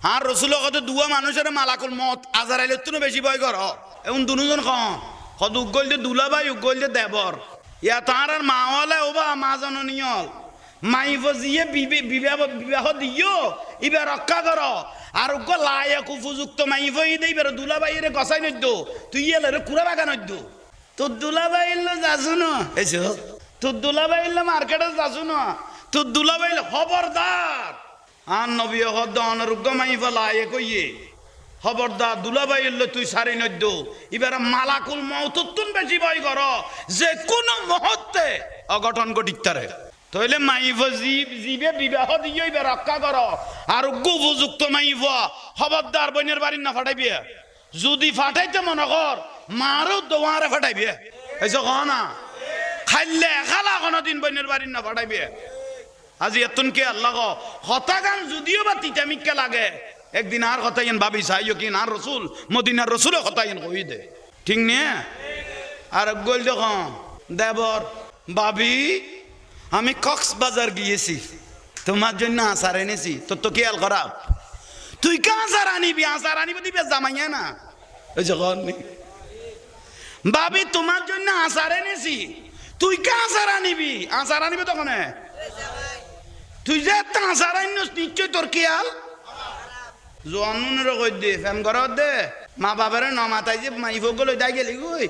আর রসুল কত দুয়া মানুষের মালাকুল মত আজারাইলে তো বেশি ভয় কর এখন দুজন কত উগল যে দুলাভাই উগল যে দেবর ইয়া তার আর মা হলে ওবা মা জননীয় মাইফ জিয়ে বিবাহ দিও ইবে রক্ষা কর আর উগ লায়ক উপযুক্ত মাইফ ইবার দুলাভাইরে গসাই নদ্য তুই এলে কুড়া বাগা নদ্য তোর দুলাভাই যাসু না এসো তোর দুলাভাই মার্কেটে যাসু না তোর দুলাভাই খবরদার আর নবী হদ অনরুগ্য মাইফা লায়ে কইয়ে খবরদার দুলাভাই তুই সারি নদ্য এবার মালাকুল মওতুন বেশি ভয় কর যে কোন মুহূর্তে অঘটন ঘটিতারে তাইলে মাইফ জীবে বিবাহ দিয়ে এবার রক্ষা কর আর উপযুক্ত মাইফ খবরদার বইনের বাড়ি না ফাটাইবে যদি ফাটাইতে মনে কর মারও দোয়ারে ফাটাইবে এইসব না খাইলে খালা কোনদিন বইনের বাড়ি না ফাটাইবে আজি এতন কে আল্লাহ হতাগান যদিও বা তিতামিককে লাগে একদিন আর হতাইন ভাবি চাইও কি না রসুল মদিনার রসুলও হতাইন কই দে ঠিক নিয়ে আর গল যখন দেবর ভাবি আমি কক্সবাজার গিয়েছি তোমার জন্য আচার এনেছি তোর তো খেয়াল খারাপ তুই কে আচার আনিবি দিবে জামাইয়া না ওই যখন ভাবি তোমার জন্য আচার এনেছি তুই কে আচার আনিবি তখন তুই যে আচার আনিস নিশ্চয় তোর খেয়াল জোয়ানুনের কই দে ফেম ঘরত দে মা বাবার নমাতাই যে মাইফগুলো যাই গেলি গই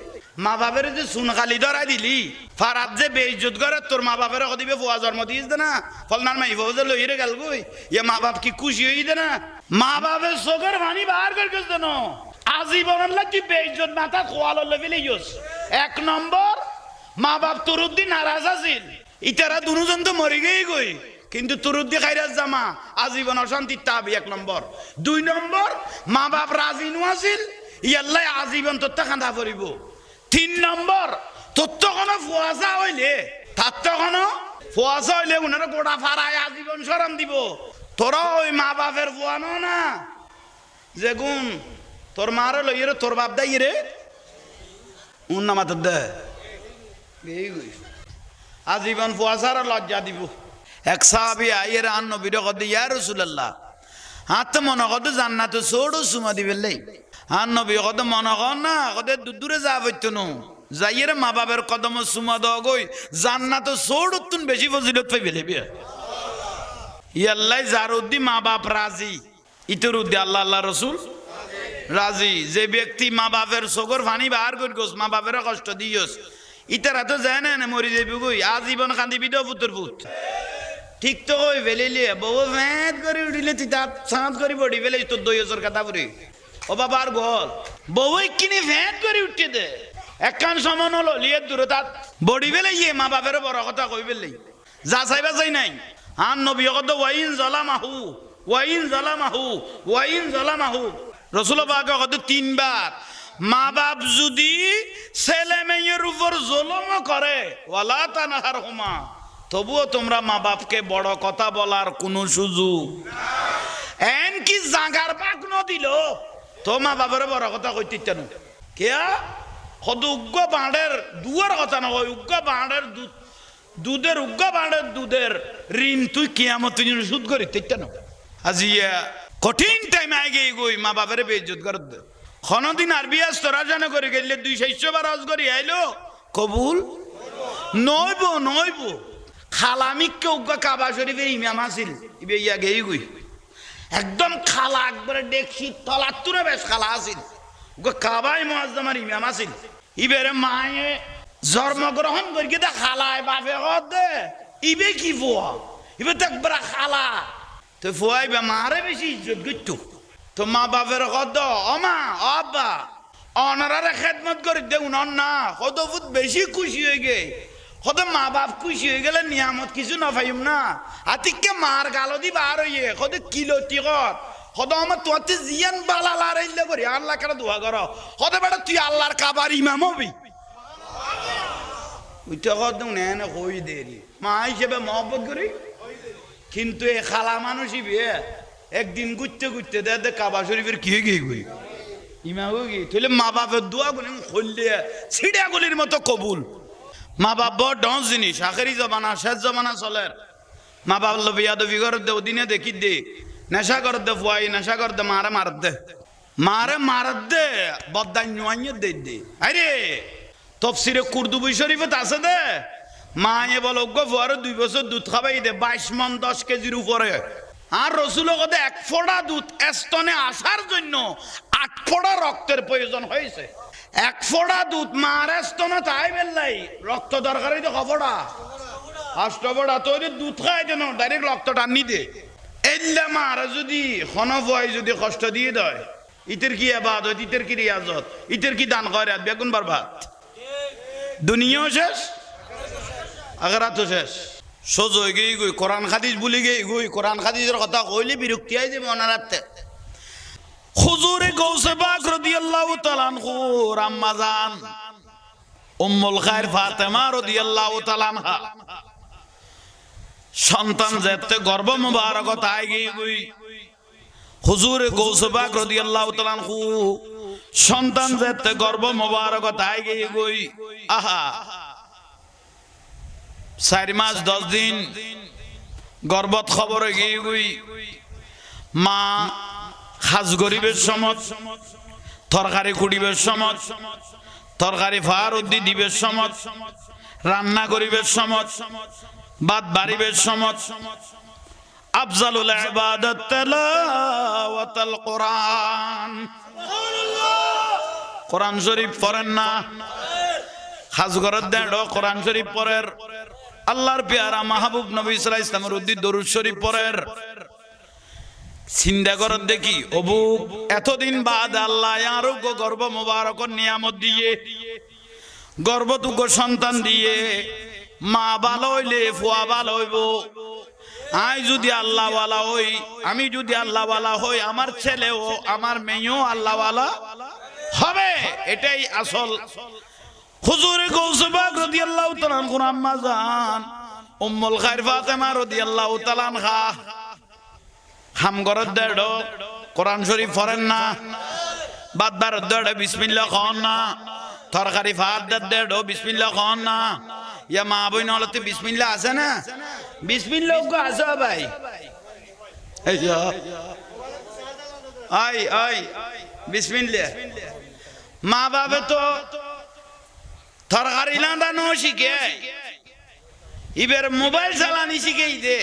মা বাবার যে সুনখালি ধরাই দিলি ফারাত যে বেইজ্জত করে তোর মা বাবার দিবে ফুয়া জন্ম দিস দে না ফলনার মাইফ যে লইরে গেল গই ইয়ে মা বাপ কি খুশি হই দে না মা বাপের চোখের পানি বার করে গেছ দেন আজীবন লাগি বেইজ্জত মাথা খোয়াল লেভেলে ইউস এক নম্বর মা বাপ তোর উদ্দিন নারাজ আছিল ইতারা দুজন তো মরি গই কিন্তু তুরুদ্দি খাইরাজ জামা আজীবন অশান্তির তাবি এক নম্বর দুই নম্বর মা বাপ রাজি নোয়াছিল ইয়াল্লাই আজীবন তোর খান্দা পড়িব তিন নম্বর তোর তো কোনো ফুয়াশা হইলে তার তো কোনো ফুয়াশা হইলে উনারা গোটা ফাড়ায় আজীবন সরাম দিব তোরা ওই মা বাপের ফুয়ানো না যে গুণ তোর মারে লইয়ে তোর বাপ দাই রে উন না মাতর দে আজীবন ফুয়াশার লজ্জা দিব এক সাহাবী আইয়ের আন নবীর কদ ইয়া রাসূলুল্লাহ হাত মনে কদ জান্নাত সোড়ো সুমা দিবেলে আন নবী কদ মনে কর না কদ দূরে যা বইতনো যাইয়ের মা বাবার কদম সুমা দাও গই জান্নাত সোড়তুন বেশি ফজিলত পাইবে লেবে ইয়াল্লাই জারুদ্দি মা বাপ রাজি ইতরুদ্দি আল্লাহ আল্লাহ রাসূল রাজি যে ব্যক্তি মা বাপের সগর পানি বার করি গোস মা বাপের কষ্ট দিয়স ইতারা তো যায় না মরি যাবি গই আজীবন কান্দিবি তো পুত্র পুত ঠিক তো কই ফেলিলি বউ ভেঁত করে উঠিলে তিতাপ সাঁত করে বডি ফেলে তোর 2000 কথা পড়ি ও বাবার গল বউ কিনে ভেঁত করে উঠে দে একখান সমান হলো লিয়ে দূরে তার বডি ফেলে ইয়ে মা বাপের বড় কথা কই ফেললি যা চাইবা চাই নাই আন নবী কত ওয়াইন জালামাহু রাসূল পাক কত তিনবার মা বাপ যদি ছেলে মেয়ের উপর জুলুম করে ওয়ালা তানহারহুমা তবুও তোমরা মা বাপকে বড় কথা বলার কোনো সুযোগ এন কি জাগার পাক ন দিল তো মা বাবার বড় কথা কইতে চান কেয়া কত উগ্র বাঁড়ের দুয়ার কথা না হয় উগ্র বাঁড়ের দুধের ঋণ তুই কিয়ামত সুদ করিতে চান আজি কঠিন টাইম আগে গই মা বাবার বেইজ্জত কর কোনদিন আরবি আজ তোরা জানা করে গেলে 200 বার আজ করি আইলো কবুল নইব খালামিককে উগ্র কাবা শরীফের ইমাম আসিল ইবে ইয়া গেই গুই একদম খালা একবারে দেখছি তলার তুরে বেশ খালা আসিল উগ্র কাবাই মুআজ্জামার ইমাম আসিল ইবেরে মায়ে জন্মগ্রহণ করি দে খালায় বাপে দে ইবে কি ফুয়া ইবে তো একবার খালা তো ফুয়া ইবে মারে বেশি ইজ্জত করতো তো মা বাপের কদ অমা আব্বা অনারারে খেদমত করে দে উনার না কত ফুট বেশি খুশি হয়ে গে কত মা বাপ খুশি হয়ে গেলে নিয়ামত কিছু না পাইম না আতিককে মার গালদি বার হইয়ে কত কিলতি কর কত আমার তোর জিয়ান বালা লারাইলে করি আল্লাহ কেন দোয়া কর কত বেটা তুই আল্লাহর কাবার ইমাম হবি ওইটা কত নেন কই দেরি মা হিসেবে মহব্বত করি কিন্তু এ খালা মানুষই বিয়ে একদিন ঘুরতে দে কাবা শরীফের কি গিয়ে গই ইমাম গি তাহলে মা বাপের দোয়া গুলি খুললে ছিড়াগুলির মতো কবুল মা বাপ বড় ডন জিনিস আখেরি জমানা শেষ জমানা চলের মা বাপ বিয়াদবি করে দে দিনে দেখি দে নেশা কর দে ফুয়াই নেশা কর দে মারে মার দে বদাই নুয়াইয়ে দে আরে তফসিরে কুরদুবি শরীফে আছে দে মায়ে বল গো ফুয়ার 2 বছর দুধ খাবাই দে 22 মণ 10 কেজির উপরে আর রসুল কথা 1 ফোঁটা দুধ স্তনে আসার জন্য 8 ফোঁটা রক্তের প্রয়োজন হয়েছে 1 ফোঁটা দুধ মার স্তনে তাই বেললাই রক্ত দরকারই তো কফোড়া 8 ফোঁটা তৈরি দুধ খাই দেন ডাইরেক্ট রক্ত টানি দে এল্লা মার যদি খনফয় যদি কষ্ট দিয়ে দেয় ইতের কি ইবাদত ইতের কি রিয়াজত ইতের কি দান খয়রাত বেগুন বরবাদ দুনিয়াও শেষ আখিরাতও শেষ সোজো গই গই কোরআন হাদিস ভুলে গই কোরআন হাদিসের কথা কইলে বিরক্তি আই যাবে অনারাতে হুজুরে গৌসে পাক রাদিয়াল্লাহু তাআলা আনহু আম্মা জান উম্মুল খায়র ফাতেমা রাদিয়াল্লাহু তাআলা আনহা সন্তান যেতে গর্ভ মুবারক তাই গই হুজুরে গৌসে পাক রাদিয়াল্লাহু তাআলা আনহু সন্তান যেতে গর্ভ মুবারক তাই গই আহা 4 মাস 10 দিন গর্ভত খবর গই মা খাজ গরিবের সমত তরকারি কুড়িবের সমত তরকারি ফার উদ্দি দিবের সমত রান্না করিবের সমত বাদ বাড়িবের সমত আফজালুল ইবাদাত তিলাওয়াতুল কোরআন কোরআন শরীফ পড়েন না খাজ গরত দেড় কোরআন শরীফ পড়ের আল্লাহর পেয়ারা মাহবুব নবী সাল্লাল্লাহু আলাইহি ওয়াসাল্লামের উদ্দি দরুদ শরীফ পড়ের চিন্তা করত দেখি অবু এতদিন বাদ আল্লাহ আরোগ্য গর্ভ মুবারক নিয়ামত দিয়ে গর্ভতুগ্য সন্তান দিয়ে মা ভালো হইলে ফুয়া ভালো হইব আই যদি আল্লাহ ওয়ালা হই আমি যদি আল্লাহ ওয়ালা হই আমার ছেলেও আমার মেয়েও আল্লাহ ওয়ালা হবে এটাই আসল হুজুরে গৌসে পাক রাদিয়াল্লাহু তাআলা আনহু আম্মা জান উম্মুল খায়র ফাতেমা রাদিয়াল্লাহু তাআলা আনহা হাম গরত দেড় কোরআন শরীফ পড়েন না বাদ বার দেড় বিসমিল্লাহ খান না তরকারি ভাত দেড় বিসমিল্লাহ খান না ইয়া মা বইন হলতে বিসমিল্লাহ আছে না বিসমিল্লাহ গো আছে ভাই এই যা আই বিসমিল্লাহ মা বাবা তো তরকারি রান্না শিখে এবার মোবাইল চালানি শিখেই দে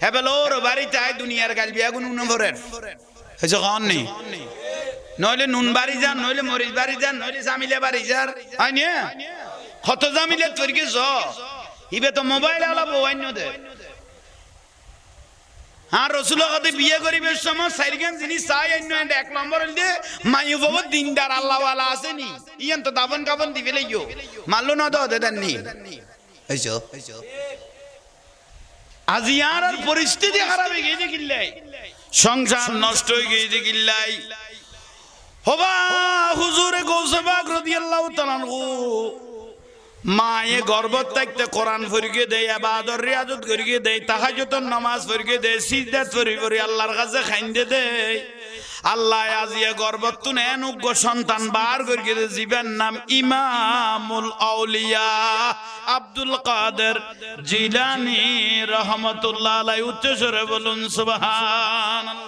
হেবেল ওর বাড়িতে আয় দুনিয়ার গাল বিয়াগুন উনভরের হয়েছে খান নেই নইলে নুন বাড়ি যান নইলে মরিচ বাড়ি যান নইলে জামিলে বাড়ি যান হয় নি কত জামিলে তোর কি ইবে তো মোবাইল আলাপ অন্য দে হ্যাঁ রসুলের কথা বিয়ে করিবের সময় সাইরগান জিনিস চাই অন্য 1 নম্বর হইলে মাইও বাবা দিনদার আল্লাহওয়ালা আসেনি ইয়ান তো দাবন কাবন দিবে লইও মাল্লো না তো দেন নি হইছো আজি আর পরিস্থিতি খারাপ হয়ে গিয়ে কিল্লাই সংসার নষ্ট হয়ে গিয়ে কিল্লাই হবা হুজুরে গৌসে পাক রাদিয়াল্লাহু তাআলা আনহু মায়ে গর্ভত থাকতে কোরআন পড়িয়ে দেয় ইবাদত রিয়াজত করিয়ে দেয় তাহাজ্জুদের নামাজ পড়িয়ে দেয় সিজদাত পড়ি আল্লাহর কাছে খাইন্দে দেয় আল্লাহ আজিয়ে গর্ভত তুনে অনুগ্য সন্তান বার করিয়ে দেয় জীবের নাম ইমামুল আউলিয়া আব্দুল কাদের জিলানী রাহমাতুল্লাহ আলাইহি উচ্চস্বরে বলুন সুবহানাল্লাহ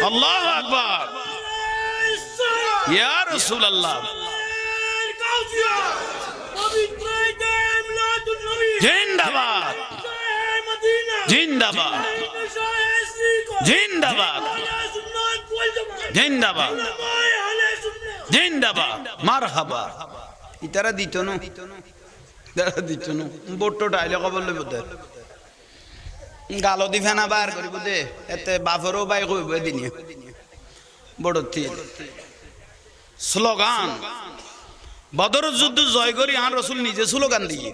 আল্লাহু আকবার ইয়া রাসূলুল্লাহ জিন্দাবাদ জিন্দাবাদ জিন্দাবাদ জিন্দাবাদ জিন্দাবাদ মারহাবা ইতারা দিত না বট্টো ডাইলে খবর লইব দে গালো দি ফেনা বার করিব দে এতে বাফরও বাই কইব দিনে বড় থিল স্লোগান বদর যুদ্ধ জয় করি আর রসুল নিজে স্লোগান দিয়ে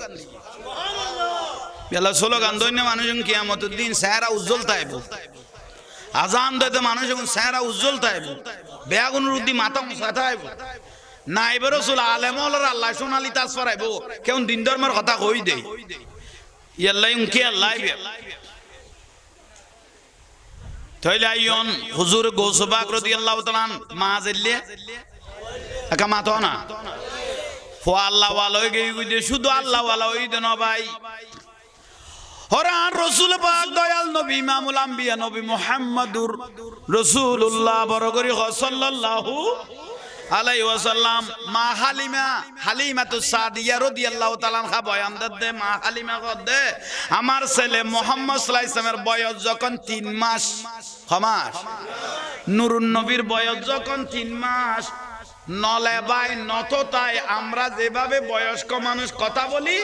বেলা স্লোগান দৈন্য মানুষ কিয়ামতের দিন চেহারা উজ্জ্বল থাকব আজান দইতে মানুষ চেহারা উজ্জ্বল থাকব বেয়াগুনের উদ্দি মাথা মুছা থাকব নাইবে রসুল আলেম হলর আল্লাহ সোনালি তাজ ফরাইব কেমন দিন ধর্মের কথা কই দেয় ইয়াল্লাই উনকে আল্লাহ তাইলে আইয়ন হুজুর গৌস পাক রাদিয়াল্লাহু তাআলা মা জেল্লে একা মাতো না ফো আল্লাহ ওয়ালা হয়ে গিয়ে শুধু আল্লাহ ওয়ালা হই দেন ভাই হরান রসুল পাক দয়াল নবী ইমামুল আম্বিয়া নবী মুহাম্মাদুর রাসূলুল্লাহ বরগরি সাল্লাল্লাহু আলাইহি ওয়াসাল্লাম মা হালিমাতুস সাদিয়া রাদিয়াল্লাহু তাআলা আনহা বয়ান দে মা হালিমা কদে আমার ছেলে মুহাম্মদ সাল্লাল্লাহু আলাইহি ওয়াসাল্লামের বয়স যখন 3 মাস খমাস নূরুন নবীর বয়স যখন 3 মাস নলে বাই নততায় আমরা যেভাবে বয়স্ক মানুষ কথা বলি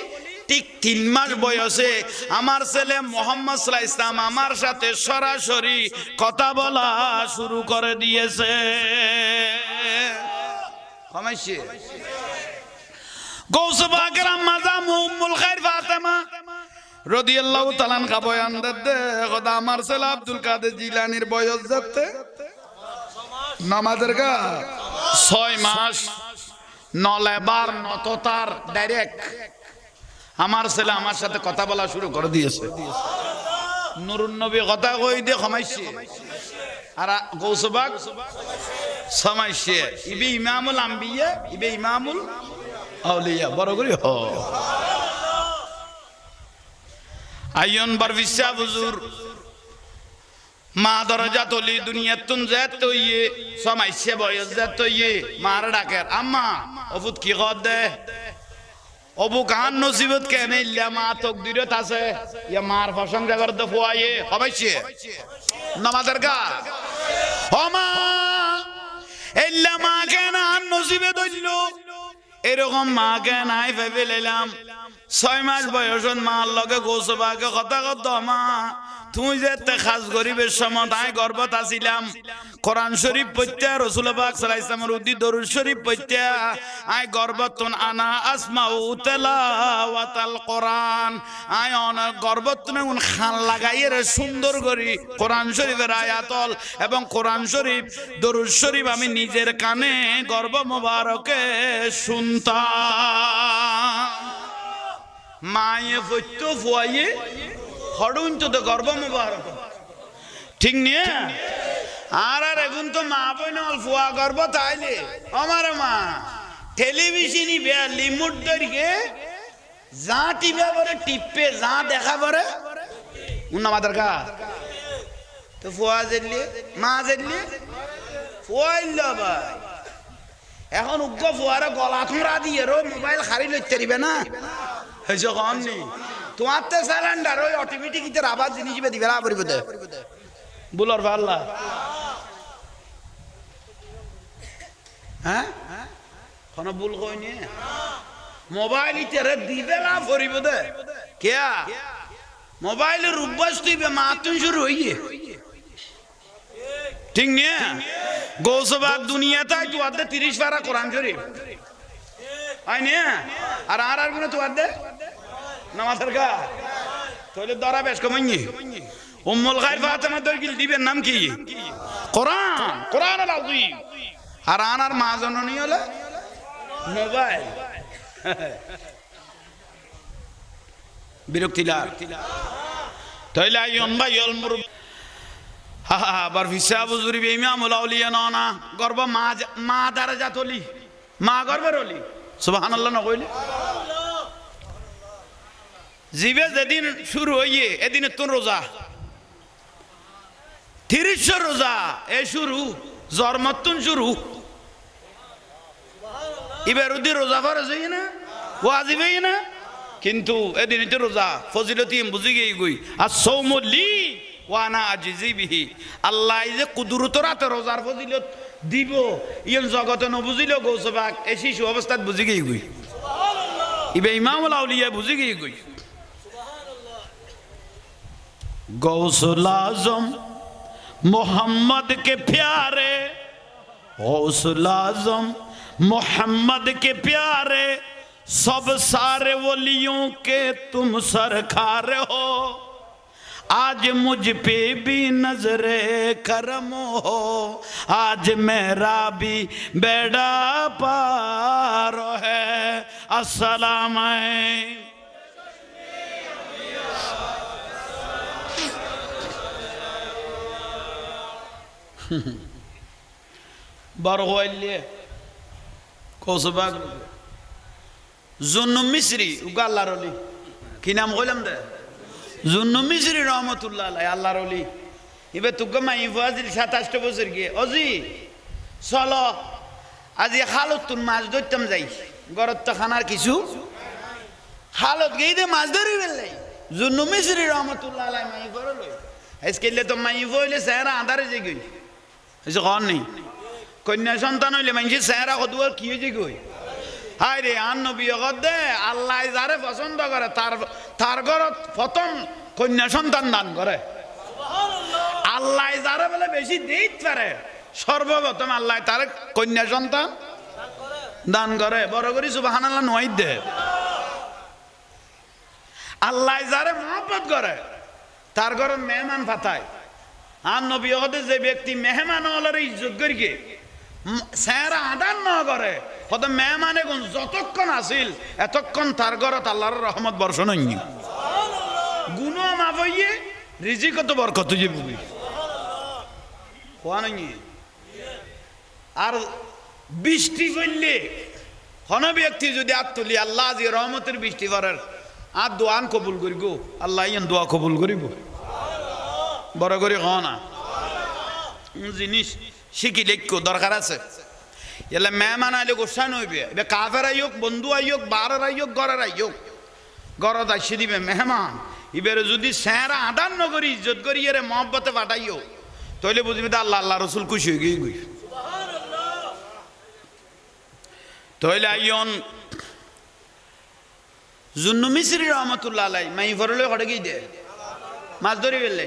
ঠিক 3 মাস বয়সে আমার ছেলে মুহাম্মদ সাল্লাল্লাহু আলাইহি ওয়াসাল্লাম আমার সাথে সরাসরি কথা বলা শুরু করে দিয়েছে কমাইছে গৌস পাকের আম্মা জান উম্মুল খায়র ফাতেমা রাদিয়াল্লাহু তাআলা আনহা বয়ান দে খোদা আমার ছেলে আব্দুল কাদের জিলানীর বয়স যাতে নামাজের গা 6 মাস নলেবার নততার ডাইরেক্ট আমার ছেলে আমার সাথে কথা বলা শুরু করে দিয়েছে নুরুন নবী কথা কই দিয়ে কমাইছে আর গৌসবাগ সমাইছে ইবি ইমামুল আম্বিয়া ইবি ইমামুল আউলিয়া বড় করে হ আইয়ন বার বিশা হুজুর মা দরজা তলি দুনিয়াতুন জাত হইয়ে সমাইছে বয়স জাত হইয়ে মার ডাকের আম্মা অবুত কি কর দে অবু গান নসিবত কেনে ইল্লা মা তকদিরত আছে ইয়া মার প্রসঙ্গ করে দে ফুয়ায়ে হবাইছে নামাজের গা ও মা ইল্লা মা কেন নসিবে দইল এরকম মা কেন আই ভেবে লইলাম 6 মাস বয়সন মার লগে গোসবাকে কথা কত মা তুই যেতে খাস গরিবের সময় আই গর্ভত আছিলাম কোরআন শরীফ পড়তে রাসূল পাক সাল্লাল্লাহু আলাইহি ওয়াসাল্লামের উদ্দি দরুদ শরীফ পড়তে আই গর্ভতন আনা আসমাউ তেলাওয়াতাল কোরআন আই অন গর্ভতন কোন খান লাগাইয়ে সুন্দর করি কোরআন শরীফের আয়াতল এবং কোরআন শরীফ দরুদ শরীফ আমি নিজের কানে গর্ভ মোবারকে শুনতাম মায়ে পড়তো ফুয়ায়ে হড়ুন তো গর্ভ মোবারক ঠিক নিয়ে আর এখন তো মা বইন ফুয়া গর্ভ তাইলে আমার মা টেলিভিশনই বে লিমুট ধরিকে যা টিপে পরে টিপে যা দেখা পরে উন্না মাদার কা তো ফুয়া জেললি মা জেললি ফুয়াইল ভাই এখন উগ্র ফুয়ারে গলা থুঁড়া দিয়ে রো মোবাইল খারি লইতে দিবে না হয়েছে কম নি তোমার তো সিলিন্ডার ওই অটোমেটিক ইতার আবার জিনিস দিবে না পরিবতে বুলর ভাল্লা হ্যাঁ কোন ভুল কইনি মোবাইল ইতারে দিবে না পরিবতে কেয়া মোবাইলের অভ্যাস দিবে মাতুন শুরু হইয়ে ঠিক নিয়ে গৌসবাগ দুনিয়াতে তুই আদে 30 পারা কোরআন শরীফ আই নে আর গুলো তুই আদে নামাজের গা তাহলে দরা বেশ কমাইনি উম্মুল খায়র ফাতেমা দরকিল দিবেন নাম কি কোরআন আল আযীম আর আনার মা জননী হলো মোবাইল বিরক্তিলার তাইলে আইয়ন ভাই অলমুর আবার ফিসা বুজুরি ইমামুল আউলিয়া না গর্ব মা দরজা তলি মা গর্বের অলি সুবহানাল্লাহ না কইলে জিবে যেদিন শুরু হইয়ে এদিন তোর রোজা 30 রোজা এ শুরু জন্মতুন শুরু এবার ওদের রোজা ফরজ হই না ওয়াজিব হই না কিন্তু এদিন তো রোজা ফজিলতি বুঝি গই গই আর সৌমলি ওয়ানা আজিজি বিহি আল্লাহ যে কুদরত রাতে রোজার ফজিলত দিব ইয়ন জগতে ন বুঝিলো গৌসবাক এই শিশু অবস্থাত বুঝি গই গই ইবে ইমামুল আউলিয়া বুঝি গই গই गौसुल आज़म मोहम्मद के प्यारे गौसुल आज़म मोहम्मद के प्यारे सब सारे वलियों के तुम सरकार हो आज मुझ पे भी नजरे करम हो आज मेरा भी बेड़ा पार है अस्सलाम बरगोइले कोसबाग जुन्नु मिस्री उगाल्लारली की नाम কইলাম দে জুন্নু মিসরি রহমতুল্লাহ আলাই আল্লাহর ওলি এবার তোকে মাই ফাজিল 27 বছর গিয়ে অজি চলো আজি খালত তুন মাছ ধরতাম যাই গরত তো খানার কিছু খালত গিয়ে দে মাছ ধরি ফেললে জুন্নু মিসরি রহমতুল্লাহ আলাই মাই ফর লই আজকাল তো মাই ফইলে চেহারা আধারে যে গই এসে কন নেই কন্যা সন্তান হইলে মানুষের চেহারা কদুয়ার কি হয়ে যে গই হায় রে আন নবী দে আল্লাহ যারে পছন্দ করে তার ঘরত প্রথম কন্যা সন্তান দান করে আল্লাহ যারে বলে বেশি দিত পারে সর্বপ্রথম আল্লাহ তার কন্যা সন্তান দান করে বড় করি সুবহানাল্লাহ নয় দে আল্লাহ যারে মহব্বত করে তার ঘরে মেহমান পাঠায় আর নবী হতে যে ব্যক্তি মেহমান হলার ইজ্জত করিকে চেহারা আদান না করে কত মেহমানে গুণ যতক্ষণ আসিল এতক্ষণ তার ঘরত আল্লাহর রহমত বর্ষণ হয়নি গুণ মাফ হইয়ে রিজিকত বরকত যে বুঝি আর বৃষ্টি করলে কোন ব্যক্তি যদি আর তুলি আল্লাহ যে রহমতের বৃষ্টি করার আর দোয়ান কবুল করিব আল্লাহ ইয়ান দোয়া কবুল করিব বড় করে হ না জিনিস শিখি লেখো দরকার আছে এলে মেহমান আইলে গোসান হইবে এবার কাফের আইয়োক বন্ধু আইয়োক বারের আইয়োক ঘরের আইয়োক ঘরত আসি দিবে মেহমান এবারে যদি চেহারা আদান নগরী ইজ্জত করি এর মহব্বতে পাঠাইও তাহলে বুঝবি তো আল্লাহ আল্লাহ রসুল খুশি হয়ে গিয়ে গুই তাহলে আইয়ন জুন্নু মিসরি রহমতুল্লাহ আলাই মাই ফরলে হটে গিয়ে দে মাছ ধরি ফেললে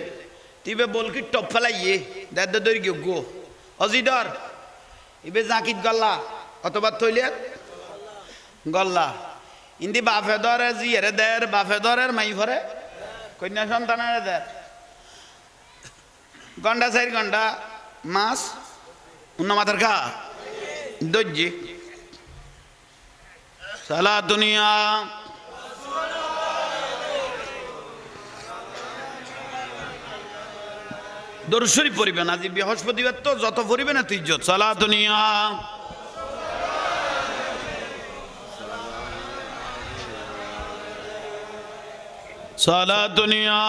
তিবে বলকি টপ ফেলাইয়ে দেড় ধরি গিয়ে গো অজিডর ইবে জাকিত গল্লা অতবার তৈলে গল্লা ইন্দি বাফে ধরে জিয়েরে দের বাফে ধরের মাই ফরে কন্যা সন্তানের দের গন্ডা 4 ঘন্টা মাছ উন্ন মাথার খা দজ্জি সালা দুনিয়া দরুদ শরীফ পড়িবেন আজ বৃহস্পতিবার তো যত পড়িবেন এত ইজ্জত সালা দুনিয়া সালা দুনিয়া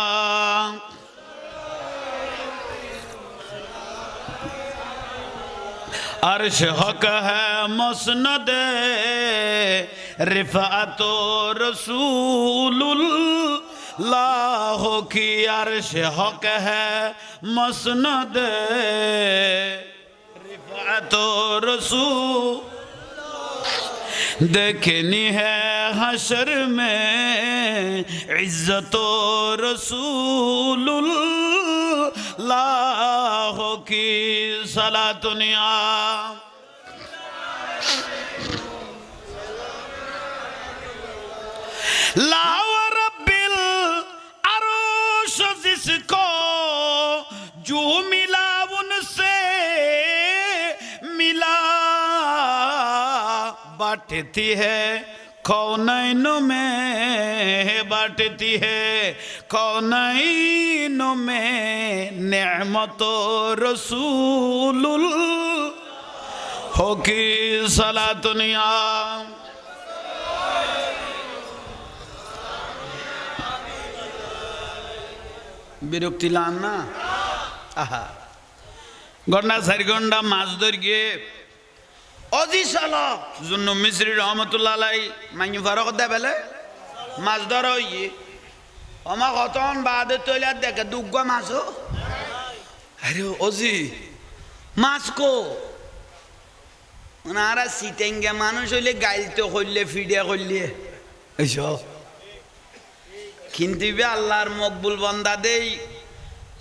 अर्श हक है मसनद रिफात रसूलुल्लाह की अर्श हक है मसनद रिफात रसूल देखनी है हशर में इज्जत रसूलुल्लाह की सलातुनिया लाओ रब्बिल अरोश जिसको जो मिला उनसे मिला बांटती है कौनैनों में बांटती है कौनैनों में नेमत रसूलुल्लाह की सलातुनिया বিরক্তি লান না আহা গন্ডা 4 ঘন্টা মাছ ধর গিয়ে অজি সালা জুন্নু মিসরি রহমতুল্লাহ আলাই মাইনু ফারক দে বেলে মাছ ধর হইয়ে আমা কতন বাদে তৈলার দেখে দুগ্গ মাছও আরে অজি মাছ কো ওনারা সিটেঙ্গে মানুষ হইলে গাইলতে করলে ফিডে করলে এইসব কিন্তু আল্লাহর মকবুল বান্দা দেই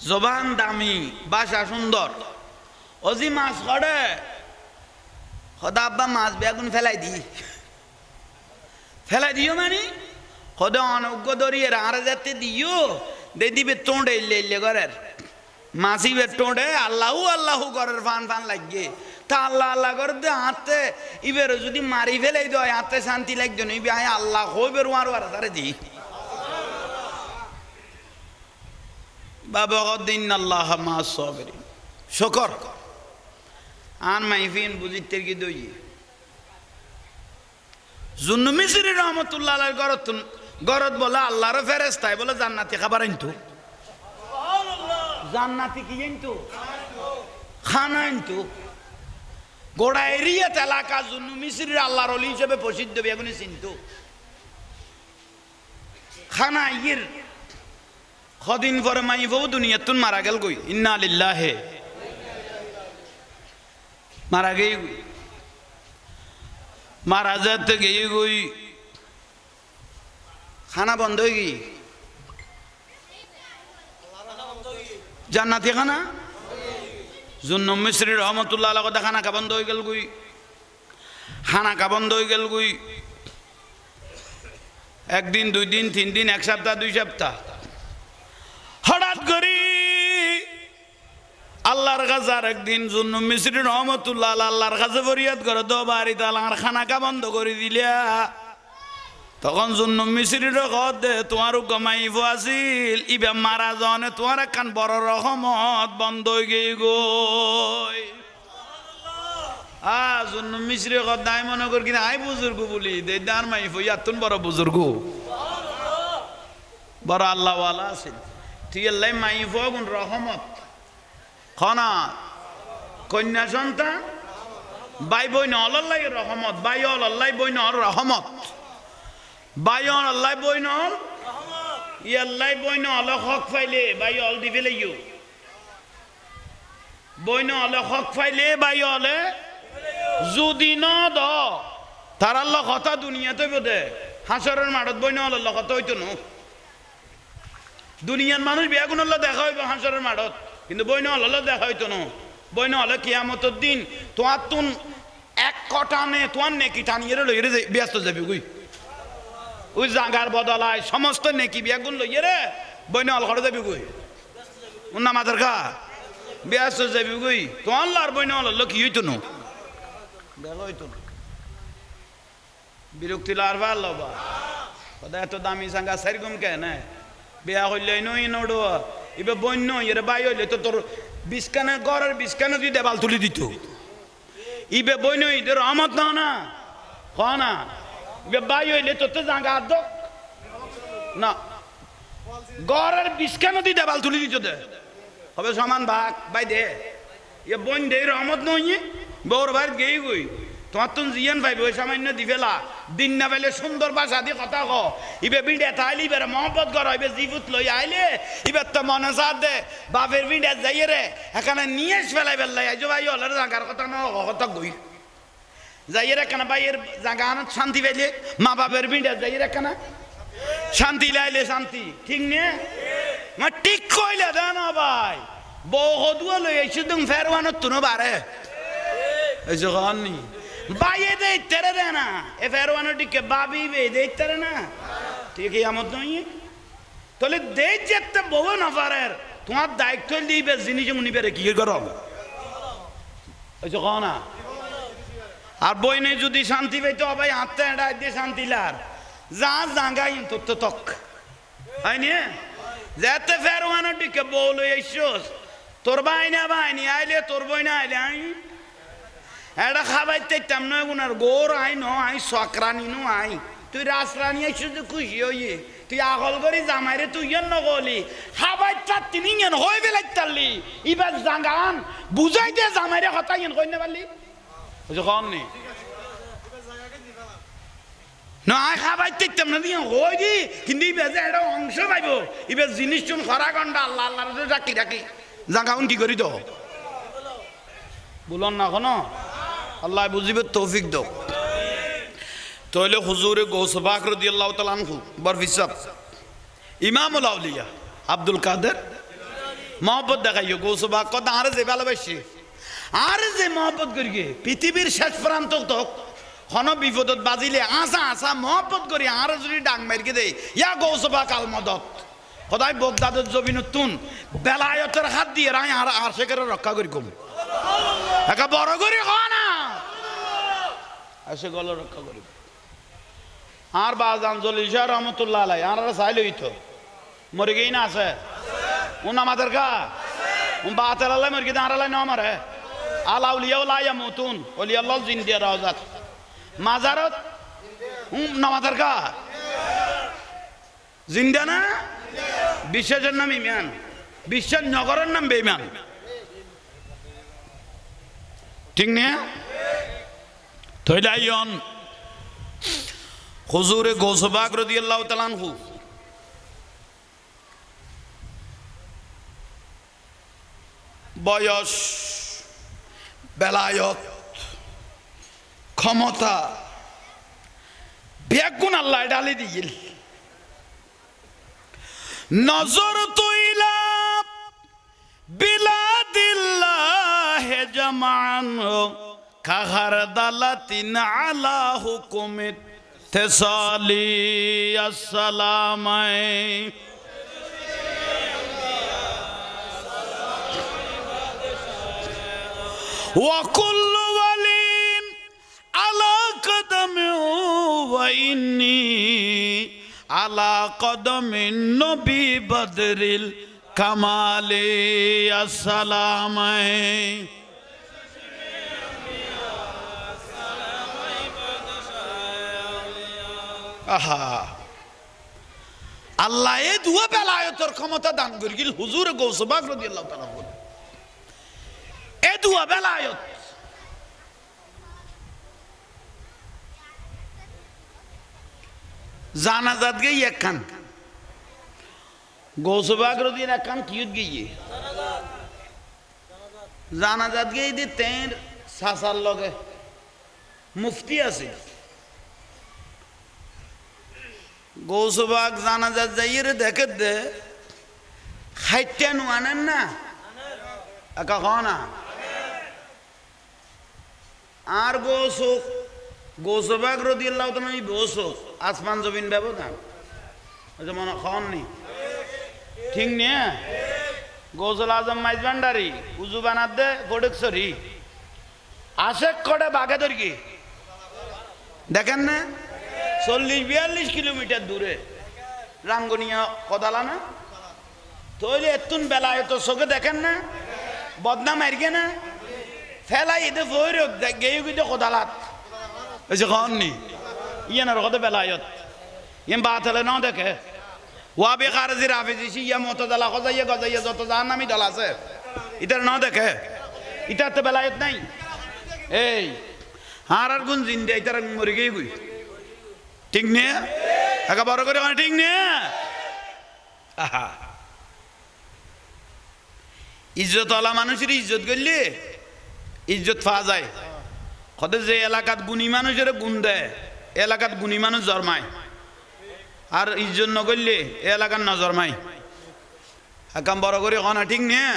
জবান দামি ভাষা সুন্দর অজি মাছ করে খোদা আব্বা মাছ বেগুন ফেলাই দিও মানে খোদা অনজ্ঞ ধরিয়ে আরে যাতে দিও দে দিবে তোঁড়ে ইল্লে ঘরের মাছি বে টোঁড়ে আল্লাহু আল্লাহু ঘরের ফান লাগিয়ে তা আল্লাহ আল্লাহ করে দে হাতে ইবের যদি মারি ফেলাই দেয় হাতে শান্তি লাগবে না ইবে আল্লাহ হইবে রুয়ার আর তারে দি বাবা দিন আল্লাহ মা সবরি শকর আন মাইফিন বুঝিতে কি দই জুন্নু মিসরি রহমতুল্লাহ আলাইহির ঘরত গরত বলে আল্লাহর ফেরেশতাই বলে জান্নাতি খাবার আনতো জান্নাতি কি আনতো খানা আনতো গোড়া এরিয়াত এলাকা জুন্নু মিসরির আল্লাহর ওলি হিসেবে প্রসিদ্ধ বেগুনি চিনতো খানা ইয়ের কদিন পরে মাইফও দুনিয়াতুন মারা গেল গই ইন্না লিল্লাহি মারা গই মারা যেতে গিয়ে গই খানা বন্ধ হয়ে গই জান্নাতি খানা জুন্নু মিসরি রহমতুল্লাহ আলাইহি কথা খানা কা বন্ধ হয়ে গেল গই খানা কা বন্ধ হয়ে গেল গই একদিন দুই দিন তিন দিন এক সপ্তাহ দুই সপ্তাহ হঠাৎ করি আল্লাহর কাছে আর একদিন জুন্নু মিসরি রহমতুল্লাহ আল্লাহর কাছে ফরিয়াদ করে দো বাড়ি তালার খানা কা বন্ধ করে দিলা তখন জুন্নু মিসরির দে তোমার গমাইব আছিল ইবে মারা জনে তোমার একখান বড় রহমত বন্ধ হয়ে গিয়ে গই জুন্নু মিসরি দায় মনে কর কিনা আই বুজুর্গ বলি দেদার মাইফ ইয়াতুন বড় বুজুর্গ বড় আল্লাহওয়ালা আছিল তুই আল্লাহ মাইফ গুণ রহমত খনা কন্যা সন্তান বাই বইন আল্লাহ রহমত বাই আল্লাহ বইন রহমত বাই আল্লাহ বইন ইয়াল্লাই বইন আল হক ফাইলে বাই অল দি ফেলে ইউ বইন আল হক ফাইলে বাই অলে যদি ন দ তার আল্লাহ কথা দুনিয়াতে বোধে হাসরের মাঠত বইন আল্লাহ কথা হইতো ন দুনিয়ার মানুষ বেগুন আল্লাহ দেখা হইব হাসরের মাঠত কিন্তু বইন আল্লাহ দেখা হইতো ন বইন আল্লাহ কিয়ামতের দিন তোমার তুন এক কটানে তোমার নেকি টানিয়ে লইরে ব্যস্ত যাবি গুই ওই জাগার বদলায় সমস্ত নেকি বেগুন লইয়ে রে বইন আল করে যাবি গুই উন্না মাদার কা ব্যস্ত যাবি গুই তো আল্লাহর বইন আল্লাহ কি হইতো ন দেখা হইতো না বিরক্তি লারবা আল্লাহ বা কথা এত দামি সাঙ্গা সারিগম কে না বিয়া হইলে নই নড়ো ইবে বন্য এর বাই হইলে তো তোর বিস্কানে গড়ের বিস্কানে তুই দেবাল তুলি দিত ইবে বন্য ইদের রহমত না না হ না ইবে বাই হইলে তো তো জাঙ্গা আদক না গড়ের বিস্কানে তুই দেবাল তুলি দিত দে হবে সমান ভাগ বাই দে ইয়ে বন দে রহমত নই বউর ভাই গেই গই তোমার তুন জিয়ান ভাই ওই সামান্য দিবেলা দিন না পেলে সুন্দর ভাষা দিয়ে কথা ক ইবে বিড়ে তাইলে ইবে মহব্বত কর ইবে জিবুত লই আইলে ইবে তো মনে সাথ দে বাপের বিড়ে যাইয়ে রে এখানে নিয়ে ফেলাই ফেললাই আইজো ভাই হলের জাগার কথা না কথা গই যাইয়ে রে কেন ভাইয়ের জাগা শান্তি পাইলে মা বাপের বিড়ে যাইয়ে রে কেন শান্তি লাইলে শান্তি ঠিক নে মা ঠিক কইলে দে না ভাই বউ হদুয়া লই আইছি তুমি ফেরওয়ানোর তুনো বারে এই জগান নি বাইয়ে দে তেরে দে না এ ফেরওয়ানোর দিকে বাবি বে দে তেরে না ঠিক আমত নই তাহলে দে যেতে বউ না পারের তোমার দায়িত্ব দিবে জিনিস মুনি বেরে কি করো এই জগান না আর বই নেই যদি শান্তি পাইতো ভাই হাতে এড়া দিয়ে শান্তি লার যা জাঙ্গাই তোর তো তক হয়নি যেতে ফেরওয়ানোর দিকে বউ লই আইছস তোর বাইনি আইলে তোর বই না আইলে আই এটা খাবাইতে তেমন গুনার গোর আই ন আই সকরানি নো আই তুই রাসরানি আইছ যে খুশি হইয়ে তুই আগল করি জামাইরে তুই ইয়েন নগলি খাবাইটা তিনি ইয়েন হই বেলাইতালি ইবার জাঙ্গান বুঝাই দে জামাইরে কথা ইয়েন কই না পারলি বুঝো কম নি না আই খাবাইতে তেমন দিয়ে হই দি কিন্তু ইবার যে এটা অংশ পাইব ইবার জিনিস চুন খরা গন্ডা আল্লাহ আল্লাহর ডাকি ডাকি জাঙ্গাউন কি করি তো বলুন না কোনো আল্লাহ বুঝিবে তৌফিক দাও তাহলে হুজুরে গৌস পাক রাদিয়াল্লাহু তাআলা আনহু বরফিসাব ইমামুল আউলিয়া আব্দুল কাদের মহব্বত দেখাইও গৌস পাক কথা আর যে ভালোবাসে আর যে মহব্বত করিগে পৃথিবীর শেষ প্রান্ত তক হন বিপদত বাজিলে আসা আসা মহব্বত করি আর যদি ডাং মারিকে দেয় ইয়া গৌস পাক আল মদত খোদাই বগদাদের জমিনুতুন বেলায়তের হাত দিয়ে রাই আর আশেকের রক্ষা করি কম একা বড় করি না আশেক গল রক্ষা করি আর বাজান জলিশা রহমতুল্লাহ আলাই আর চাইলে তো মরে গেই না আছে উন আমাদের গা উন বাতের আল্লাহ মরে গিয়ে আলাই না আমার আলা উলিয়া লাইয়া মতুন ওলিয়া আল্লাহ জিন্দিয়া রাজাত মাজারত নামাজের গা জিন্দা না? বিশ্বাসের নাম ইমান, বিশ্বাস নগরের নাম বেঈমান, ঠিক না? তৈলাইন হুজুরে গৌসবাগ রাদিয়াল্লাহু তাআলা আনহু বয়স, বেলায়ত, ক্ষমতা বেগুন আল্লাহ ডালি দিল। নজর তুইলা বিলাদিল্লাহ জামান কাহার দালাতিন আলা হুকুমিত তেসালি আসসালামাই ওয়া কুল্লু ওয়ালিন আলা কদমি ওয়া ইন্নী আলা কদমিন নবী বদরিল কামালি আসসালামাই। আহা, আল্লাহ এ দুয়া বেলায়েতের ক্ষমতা দান করিল হুজুর গৌসবাগ রাদিয়াল্লাহু তাআলা আনহু। এ দুয়া বেলায়েত জানাজাত গই একখান গৌসবাগ রাদিয়াল্লাহু একখান কিয়ত গইয়ে জানাজাত গই দি তের সাসার লগে মুফতি আছে। গৌসবাগ জানাজাত যাইয়ে দেখে দে খাইতে আনেন না একা খাও না। আর গৌসবাগ রাদিয়াল্লাহু তাআলা বসুক আসমান জমিন ব্যবধান মনে খাওয়ান নি, ঠিক নিয়ে গৌসুল আজম মাইজ ভান্ডারি উজু বানাত দে ফটেকছড়ি আশেক করে বাঘে ধরকি দেখেন না 40-42 কিলোমিটার দূরে রাঙ্গুনিয়া কদালা না তৈরি এতুন বেলায়েত চোখে দেখেন না বদনাম এরগে না ফেলাই এতে ফৈরক গেয়ে গিয়ে কদালাত ওই যে খাওয়াননি ইয়ানার কথা বেলায়ত ইয়ান বাত হলে ন দেখে ওয়া বে খারজি রাফিজি ইয়া মুতাজালা খজাইয়া গজাইয়া যত জাহান্নামী দল আছে ইতার ন দেখে ইতার তো বেলায়ত নাই। এই আর গুণ জিন্দে ইতার মরে গিয়ে গুই, ঠিক নিয়ে একা বড় করে ঠিক নিয়ে। আহা, ইজ্জত আলা মানুষের ইজ্জত করলে ইজ্জত পাওয়া যায়। কদে যে এলাকাত গুণী মানুষের গুণ দেয় এলাকাত গুণী মানুষ জন্মায়, আর ইজ্জত নকরলে এ এলাকার ন জন্মায়। একাম বড় করে কনা ঠিক নিয়ে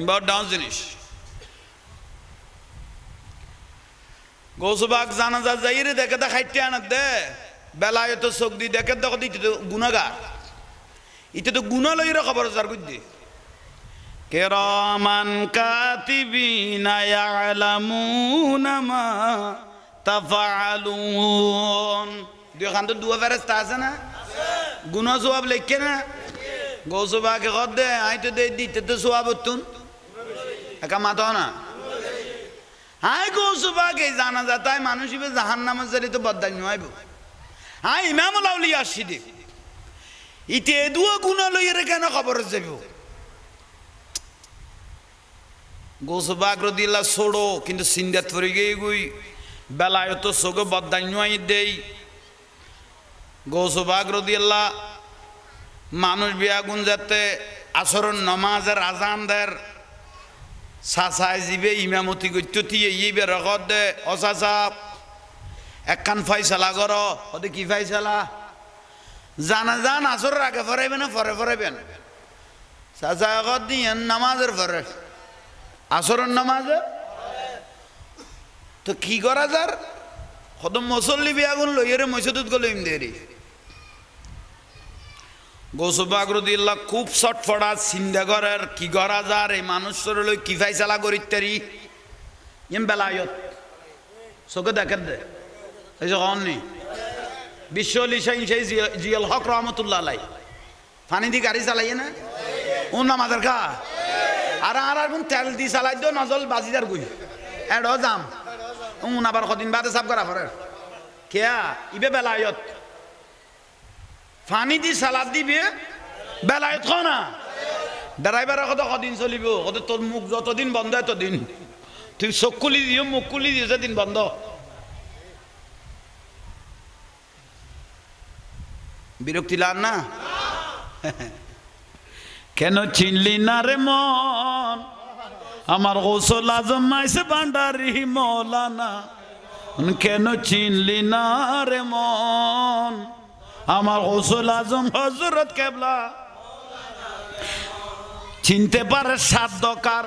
বড় ডাউন জিনিস। গৌসবাগ জানাজা যাইরে দেখে দা খাইতে আনাত দে বেলায়েত চোখ দি দেখে দেখো ইতে তো গুনাহগার, ইতে তো গুনাহ লইরা খবর জার কই দে কিরামান কাতিবিনা ইয়ালামুনা মা তাফআলুন। দুখান তো দুয়া ফেরেশতা আছে না, গুনাহ সওয়াব লেখে না। গৌসবাগে কদ দে আইতে দে দিতে তো সওয়াব তুন একা মাথা না। হাই গৌসবাগে জানাজা তাই মানুষ ইবে জাহান্নামের জারি তো বদদান হইব। হাই ইমামুল আউলিয়া আসিদে ইতে দুয়া গুনাহ লইরে কেন খবর যাইব। গৌসবাগ রাদিয়াল্লাহু ছোড়ো কিন্তু সিন্দাত পড়ে গিয়ে গুই বেলায়ত চোখে বদান্যাই দেই। গৌসবাগ রাদিয়াল্লাহু মানুষ বিয়াগুন যাতে আসরের নামাজের আজান দের সাসায় জিবে ইমামতি গত্যতি ইবে রগত দে অসাসা একখান ফাইসালা কর ওদের কি ফাইসালা জানাজান আসরের আগে ফরাইবেন পরে ফরাইবেন সাসা রগত দিয়ে নামাজের পরে আসরের নামাজে তো কি করা যার কদম মুসল্লি বিয়াগুন লইরে মসজিদত গলিম দেরি। গৌসবাগ রাদিয়াল্লাহু খুব ছটফটা চিন্তা করার কি করা যার এই মানুষের লই কি ফাইসালা করিতারি এম বেলায়ত চোখে দেখে দে এই যে কননি বিশ্বলি শাইন সেই জিয়াল হক রহমতুল্লাহ আলাই পানি দি গাড়ি চালাইয়ে না ও নামাজের কা আর কোন তেল দি চালাই দিও নজল বাজিদার গুই এডো যাম উন আবার কদিন বাদে সাফ করা পরে কেয়া ইবে বেলায়ত ফানি দি সালাদ দিবে বেলায়ত খাও না ড্রাইভারের কত কদিন চলিব কত তোর মুখ যতদিন বন্ধ এতদিন তুই চোখ খুলি দিও মুখ খুলি দিও যেদিন বন্ধ বিরক্তি লান না কেন চিনলি না রে মন আমার গৌসুল আজম মাইসে ভান্ডারি মৌলানা কেন চিনলি না রে মন আমার গৌসুল আজম হযরত কেবলা চিনতে পারে সাধ্যকার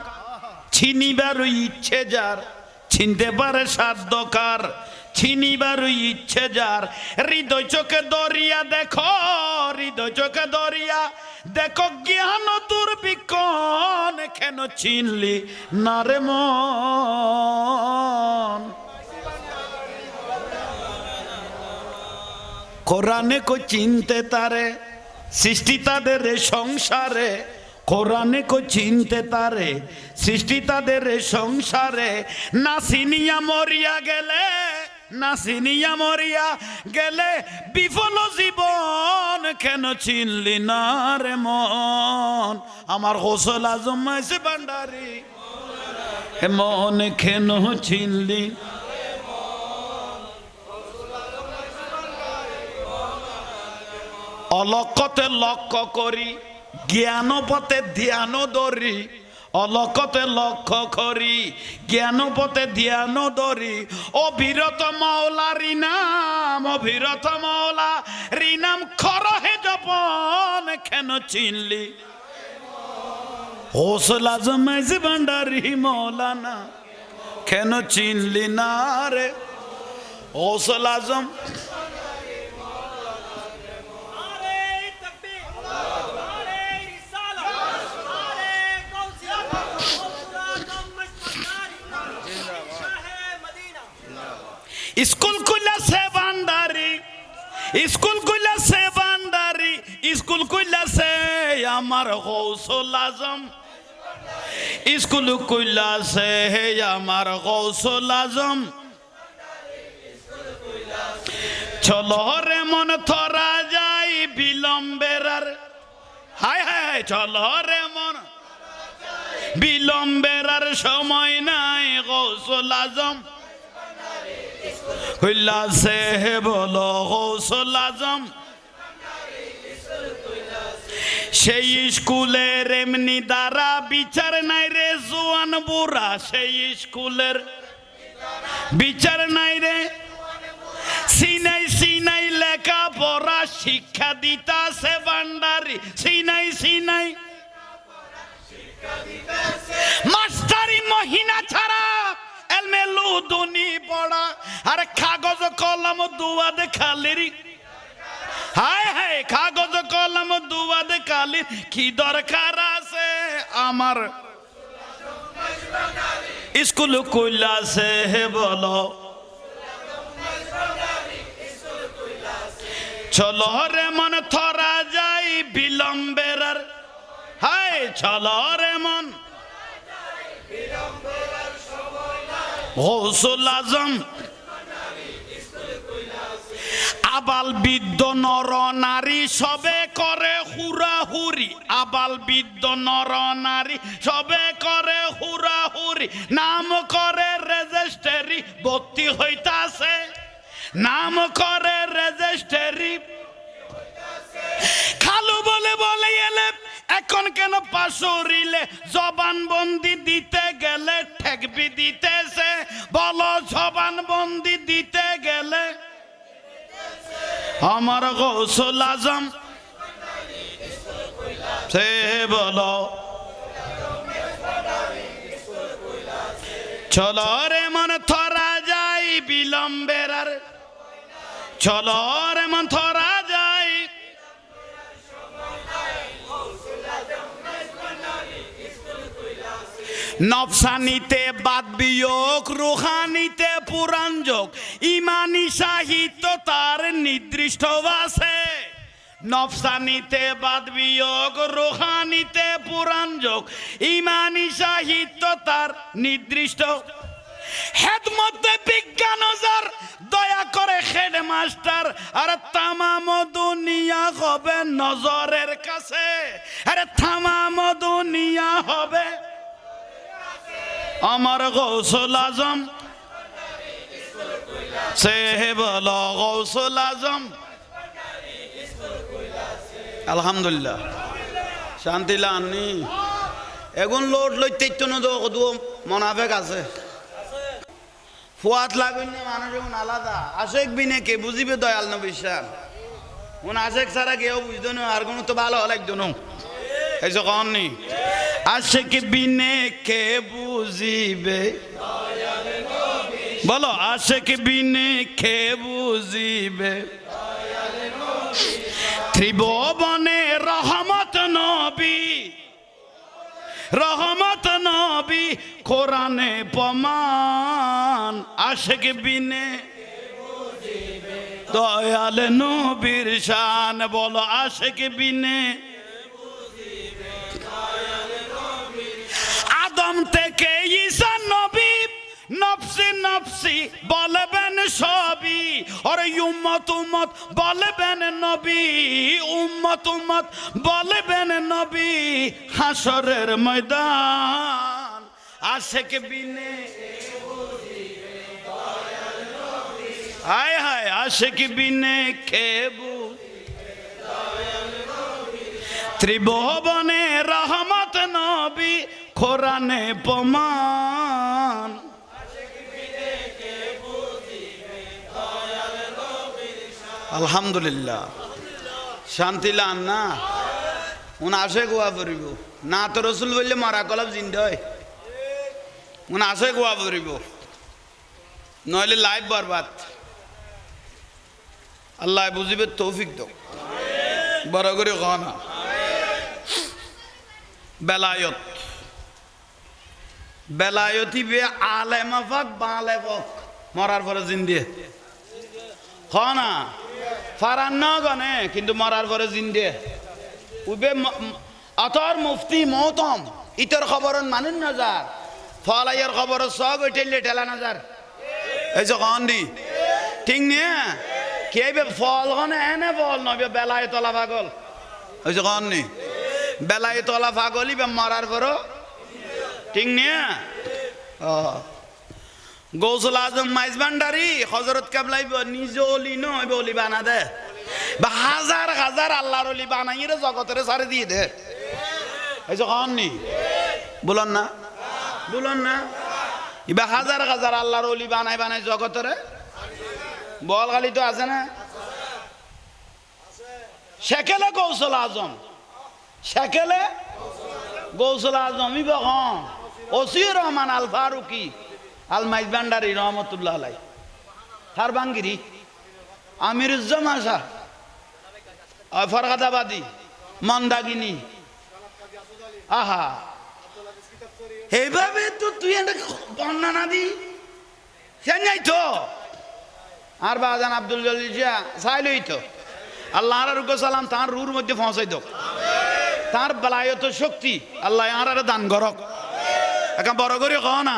চিনিবার ইচ্ছে যার চিনতে পারে সাধ্যকার চিনিবার ইচ্ছে যার হৃদয় চোখে দরিয়া দেখো হৃদয় চোখে দরিয়া দেখো জ্ঞান দুর্বিক্ষণ কেন চিনলি না রে মন কোরআনে কো চিনতে তারে সৃষ্টি তাদের সংসারে কোরআনে কো চিনতে তারে সৃষ্টি তাদের সংসারে না চিনিয়া মরিয়া গেলে না চিনিয়া মরিয়া গেলে বিফল জীবন কেন চিনলি না রে মন আমার গৌসুল আজম মাইসে ভান্ডারি মন কেন চিনলি অলকতে লক্ষ্য করি জ্ঞান পথে ধ্যান ধরি অলকতে লক্ষ্য করি জ্ঞান পথে ধ্যান ধরি অবিরত মাওলা রিনাম অবিরত মাওলা রিনাম খরহে জপন কেন চিনলি গৌসুল আজম মাইসে ভান্ডারি মৌলানা কেন চিনলি না রে গৌসুল আজম স্কুল খুলে সে ভান্ডারি স্কুল খুলে সে ভান্ডারি স্কুল খুলে সে আমার গৌসুল আজম স্কুল খুলে সে আমার গৌসুল আজম চলো রে মন থরা যাই বিলম্বের আর হায় হায় চলো রে মন বিলম্বের আর সময় নাই গৌসুল আজম সে বলো গৌসুল আজম সেই স্কুলের এমনি দ্বারা বিচার নাই রে জোয়ান বুড়া সেই স্কুলের বিচার নাই রে সিনাই সিনাই লেখা পড়া শিক্ষা দিতাছে ভান্ডারি সিনাই সিনাই মাস্টারি মহিনা ছাড়া এলমে লুদুনি পড়া আর কাগজ কলম দুয়াদ খালির হায় হায় কাগজ কলম দুয়াদ খালির কি দরকার আছে আমার স্কুল কইলাছে হে বলো চলো রে মন থরা যাই বিলম্বের আর হায় চলো রে মন গৌসুল আজম আবাল বৃদ্ধ নর নারী সবে করে হুরাহুরি আবাল বৃদ্ধ নর নারী সবে করে হুরাহুরি নাম করে রেজিস্ট্রি ভর্তি হইতাছে নাম করে রেজিস্ট্রি খালু বলে বলে এলে এখন কেন পাশরিলে জবানবন্দি দিতে গেলে ঠেকবি দিতেছে বলো জবানবন্দি দিতে গেলে আমার গৌসুল আজম সে বলো চলো রে মন থরা যাই বিলম্বের আর চলো রে মন থরা যাই নফসানিতে বাদ বিয়োগ রুহানিতে পুরাণ যোগ ইমানি সাহিত্য তার নির্দিষ্ট আছে নফসানিতে বাদ বিয়োগ রুহানিতে পুরাণ যোগ ইমানি সাহিত্য তার নির্দিষ্ট হেদমতে বিজ্ঞান যার দয়া করে হেডমাস্টার আর তামাম দুনিয়া হবে নজরের কাছে আরে তামাম দুনিয়া হবে আমার গৌসুল আজম সে বলো গৌসুল আজম আলহামদুলিল্লাহ শান্তি লানি এখন লোড লইতে তো মনাফেক আছে ফুয়াত লাগুন না মানুষ এখন আলাদা আশেক বিনে কে বুঝিবে দয়াল নবী শাহ মন আশেক ছাড়া কেউ বুঝতো না আর কোনো তো ভালো লাগতো না এই যে কননি আশেক বিনে কে বুঝিবে বলো আশেক বিনে কে বুঝিবে ত্রিভুবনে রহমত নবী রহমত নবী কোরআনে প্রমাণ আশেক বিনে দয়াল নবীর শান বলো আশেক বিনে আদম থেকে ঈসা নবী নফসি নফসি বলবেন সবই আর উম্মত উম্মত বলবেন নবী উম্মত উম্মত বলবেন নবী হাসরের ময়দান আশেক বিনে হায় হায় আশেক বিনে খেবু ত্রিভুবনে রহমত নবী কোরআনে প্রমাণ আলহামদুলিল্লাহ শান্তি লান না উন আসে গোয়া পড়িব না তো রসুল বললে মারা কলাপ জিন্দা হয় উন আসে গোয়া পড়িব নইলে লাইফ বরবাদ আল্লাহ বুঝিবে তৌফিক দাও বড় করে কনা বেলায়ত বেলায়তি বে আলেমা ফাক বালে ফক মরার পরে জিন্দিয়ে না ফারান না গনে কিন্তু মরার পরে জিন্দে উবে আতর মুফতি মহতম ইতর খবর মানুন নজার ফলাইয়ের খবর সব টেলে ঠেলা নজার এই যে কন্দি ঠিক নিয়ে কে ফল গনে এনে ফল নবে বেলায় তলা পাগল ওই যে কন্নি বেলায় তলা পাগলই বে মরার পর ঠিক নিয়ে গৌসুল আজম মাইজ ভান্ডারি হযরত কেবলাই নিজে অলি নয় অলি বানা দে বা হাজার হাজার আল্লাহর অলি বানাই রে জগতের সারে দিয়ে দে এই যে কননি বলুন না ইবা হাজার হাজার আল্লাহর অলি বানাই বানাই জগতের বলগালি তো আছে না শেখেলে গৌসুল আজম শেখেলে গৌসুল আজম ইবা হন ওসির রহমান আল ফারুকি আল মাইজ ভান্ডারি রহমতুল্লাহ আলাই থার বাঙ্গিরি আমিরুজ্জামান শাহ ফরগাদাবাদী মন্দাগিনী আহা এইভাবে তো তুই একটা বর্ণনা দি সে নাই তো আর বাজান আব্দুল জলিল শাহ চাইলই তো আল্লাহ সালাম তার রুর মধ্যে পৌঁছাই দোক তার বেলায়ত শক্তি আল্লাহ আর দান করক এখন বড় করে কহ না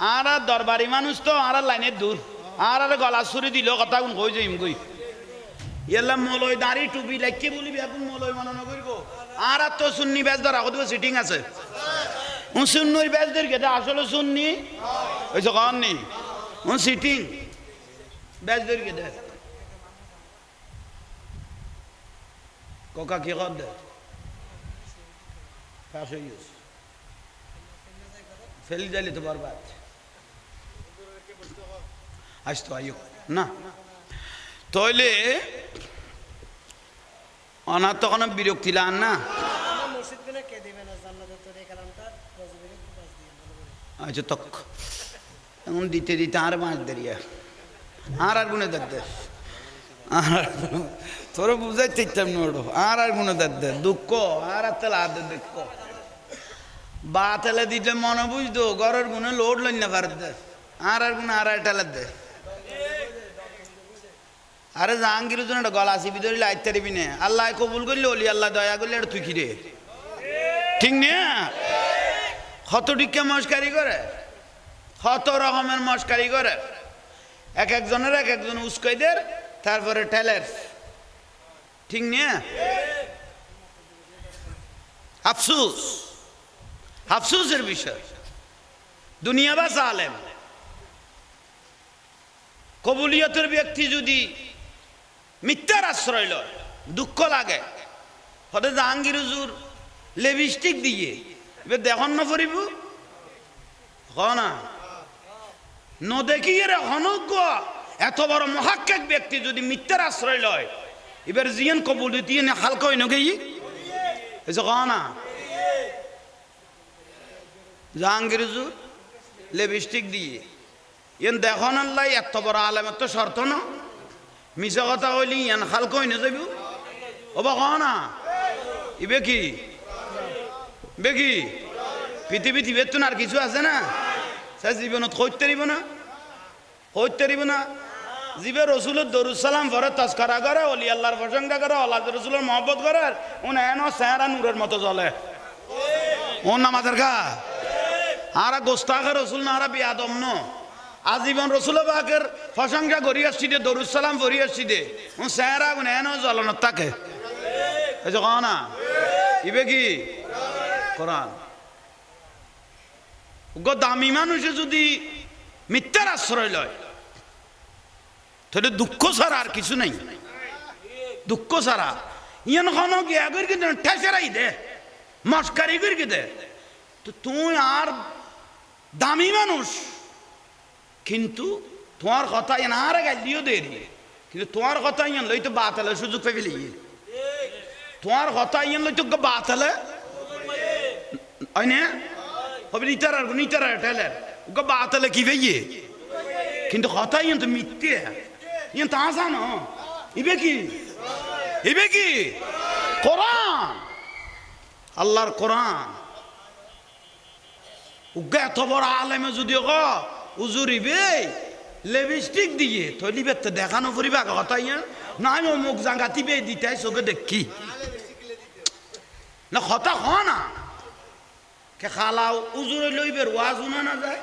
আর দরবারি মানুষ তো আর লাইনের দূর আর গলা ছুরি দিল কথা কোন কই যাইম কই এলাম মলয় দাঁড়ি টুপি লাগছে বলিবি এখন মলয় মনে নকরিব আর তো সুন্নি ব্যাচ ধরা কত সিটিং আছে সুন্নির ব্যাচদের কেটে আসলে সুন্নি ওইসব কননি সিটিং ব্যাচদের কেটে কোকা কি কর দে ফেলি যাইলে তো বরবাদ আসতো আইও না তইলে অনার তখন বিরক্তি লান না আচ্ছা তক এখন দিতে দিতে আর মাছ দেরিয়া আর গুনে দে আর তোর বুঝাই চাইতাম নোড়ো আর গুনে দে দুঃখ আর তেলা দুঃখ বা তেলে দিতে মনে বুঝতো ঘরের গুনে লোড লইন না পার দে আর গুনে আর টেলা দে আরে জাহাঙ্গীর একটা গলা আসিবি ধরলে আইতে পারবি না আল্লাহ কবুল করলে অলি আল্লাহ দয়া করলে এটা তুই কিরে ঠিক না কত টিকা মস্কারি করে কত রকমের মস্কারি করে, এক একজনের এক একজন উস্কাইদের, তারপরে টেলের, ঠিক নিয়ে আফসুস, আফসুসের বিষয়। দুনিয়া বা আলেম কবুলিয়তের ব্যক্তি যদি মিথ্যার আশ্রয় লয়, দুঃখ লাগে। হতে জাহাঙ্গীর হুজুর লিপস্টিক দিয়ে এবার দেখুন না পড়িব না নদেখিয়ে হনজ্ঞ এত বড় মহাক্কেক ব্যক্তি যদি মিথ্যার আশ্রয় লয়, এবার জিয়ান কবুলিয়ত ইয়ে হালকা হই নগেই না। জাহাঙ্গীর হুজুর লিপস্টিক দিয়ে ইয়ান দেখুন আল্লাহ এত বড় আলেমের তো শর্ত না, মিশা কথা হইলি ইয়ান হালকা হই না যাইব ও বা না। ইবে কি বেকি পৃথিবী বেতন আর কিছু আছে না, সে জীবনত কইতে পারিব না, কইতে পারিব না। জীবে রসুলের দরুদ সালাম পরে তস্করা করে, অলি আল্লাহর প্রশংসা করে, আল্লাহ রসুলের মহব্বত করে, ও এন চেহারা নূরের মতো জ্বলে। ও নামাজের গা আর গোস্তাখে রসুল না আর বিয়াদম ন আজীবন রসুল বাকের প্রশংসা করি আসছি দে, দরুদ সালাম করি আসছি দে, ও চেহারা এন জ্বলনত থাকে না। ইবে কি কোরআন। দামি মানুষে যদি মিথ্যার আশ্রয় লয়, তাহলে দুঃখ ছাড়া আর কিছু নাই, দুঃখ ছাড়া। ইয়ান খন গিয়া করি কিন্তু ঠেসেরাই দে, মস্কারি করি দে, তো তুই আর দামি মানুষ, কিন্তু তোমার কথা ইয়ান আর গালিও দে, কিন্তু তোমার কথা ইয়ান লই তো বাতালে সুযোগ পেয়ে ফেলি, তোমার কথা ইয়ান লই তো বাতালে হবে নিতার টেলের ওকে বাতালে কি ভাইয়ে, কিন্তু কথা ইয়ান তো মিথ্যে, ইয়ান তা জানো ইবে কি, ইবে কি কোরআন, আল্লাহর কোরআন। উগে এত বড় আলেমে যদি উজুর ইবে লিপস্টিক দিয়ে থলিবে তো দেখানো পরিবা কথা ইয়ান না, আমি মুখ জাঙ্গাতি বে দিতে চোখে দেখি না, কথা হ না কে খালাও উজুরে লইবের ওয়াজ উনা না যায়,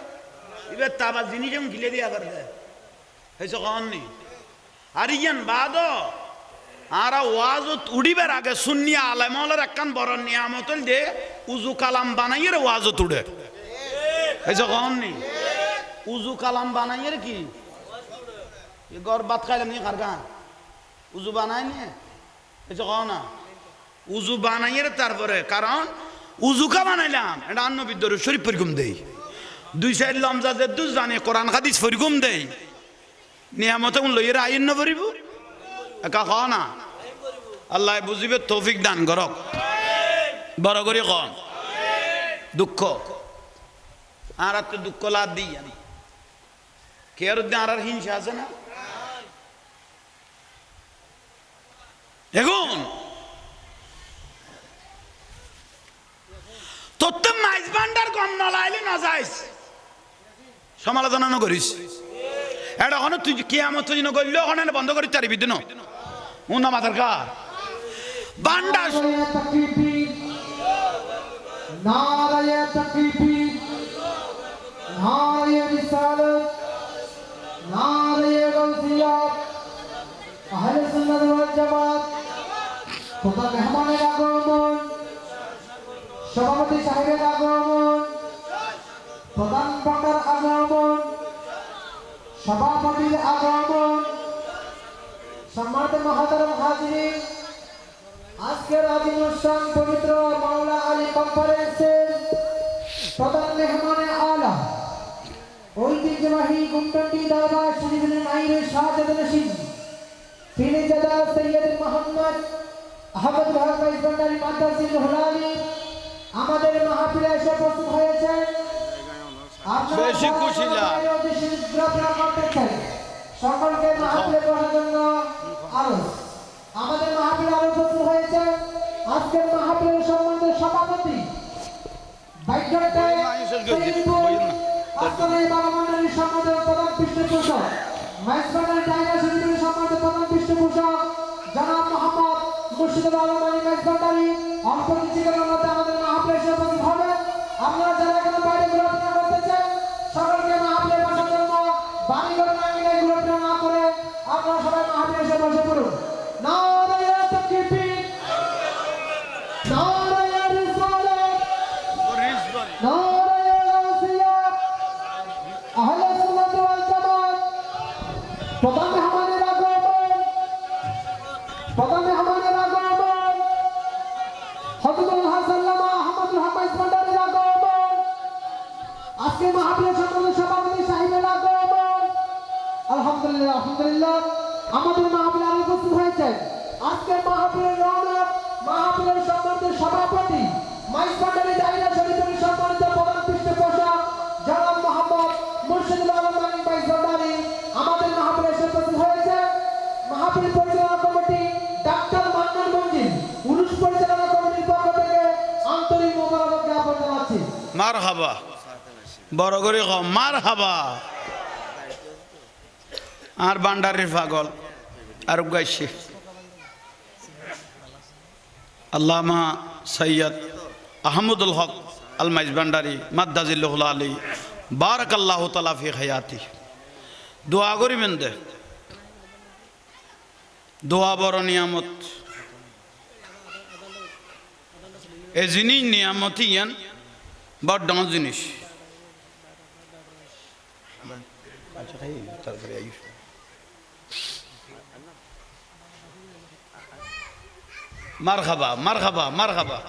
এবার তাবার জিনিস যেমন গিলে দিয়ে আবার যায় হয়েছে কন নি। আর ইয়ান বাদ আর ওয়াজ উড়িবার আগে সুন্নি আলেমলের একখান বড় নিয়ামত দে উজু কালাম বানাইয়ের ওয়াজ উড়ে হয়েছে কন নি। উজু কালাম বানাইয়ের কি গর ভাত খাইলাম নি কার গান উজু বানাই নিয়ে হয়েছে কন না, উজু বানাইয়ের তারপরে কারণ উজুকা বানাইলাম এটা নবীর দরুদ শরীফ পরিগম দেই, দুই সাইড লমজা যে দু জানে কোরআন হাদিস পরিগম দেই, নিয়ামত লইয়ের আইন না পড়িব একা খ না। আল্লাহ বুঝিবে তৌফিক দান করক, বড় করে কম দুঃখ আর তো দুঃখ লাভ দিই আমি কে আর আর হিংসা আছে না। এখন তোর মাইজ ভান্ডার কম নলাইলে না যাইস সমালোচনা ন করিস, এটা ওখানে তুই কিয়ামত দিন করলে ওখানে বন্ধ করি চারিবি দিন ও না মাথার কার ভান্ডার নারায়ে তাকবীর, নারায়ে রিসালাত, নারায়ে গাউসিয়াত, আহলে সুন্নাত ওয়াল জামাত, খোদা মেহমানের আগমন, সভাপতি সাহেবের আগমন, প্রধান বক্তার আগমন, সভাপতির আগমন, সম্মানিত মহাতারাম হাজিরিন, আজকের আদি অনুষ্ঠান পবিত্র মাওলা আলী কনফারেন্সের প্রধান মেহমানে আলা ঐতিহ্যবাহী গুমটন্ডি দরবার শরীফের নাইরের শাহজাদ নশীদ ফিরিজাদা সৈয়দ মোহাম্মদ আহমদ ভাই ভান্ডারী মাদ্রাসা রুহুল আমাদের মাহফিলে এসে উপস্থিত হয়েছেন। বেশি খুশি না সকলকে মাহফিলে বসার জন্য আরজ আমাদের মাহফিলে আরো উপস্থিত হয়েছে আজকের মাহফিলের সম্মানিত সভাপতি বাইকঘাটায় আজকের বাবা মন্ডলীর সম্মানিত প্রধান পৃষ্ঠপোষক মাইজবান্ডার জায়গা সমিতির সম্মানিত প্রধান পৃষ্ঠপোষক জনাব মোহাম্মদ মুর্শিদুল আলম আলী মাইজবান্ডারী অল্প কিছুক্ষণের মধ্যে আমাদের মাহফিলে এসে উপস্থিত হবেন। আপনারা যারা এখানে বাইরে ঘোরাফেরা করতে চান সকলকে আজকে মাহফিলের সম্মানিত সভাপতি সাহিবুল আলম, আলহামদুলিল্লাহ আলহামদুলিল্লাহ আমাদের মাহফিলে আরো উপস্থিত হয়েছেন আজকে মাহফিলের রৌনক, মাহফিলের সম্মানিত সভাপতি মাইজভান্ডারি দায়রা শরীফের সম্মানিত প্রধান পৃষ্ঠপোষক জনাব মোহাম্মদ মুর্শিদুল আলম মানিক মাইজভান্ডারি আমাদের মাহফিলে এসে উপস্থিত হয়েছে। মাহফিল পরিচালনা কমিটি ডাক্তার মান্নান মঞ্জিল, উরুস পরিচালনা কমিটির পক্ষ থেকে আন্তরিক মোবারক জ্ঞাপন জানাচ্ছি। মারহাবা, বড় করে কও মারহাবা। আর বান্ডারির পাগল আর গাইছে আল্লামা সৈয়দ আহমদুল হক আল মাইজভান্ডারি মাদ্দাজিল্লাহুল আলী বারাকাল্লাহু তাআলা ফি হায়াতি। দোয়া করিবেন দে, দোয়া বড় নিয়ামত। এ জিনিস নিয়ামতি ইয়ান বড় ডাঙর জিনিস। মারহাবা মারহাবা মারহাবা,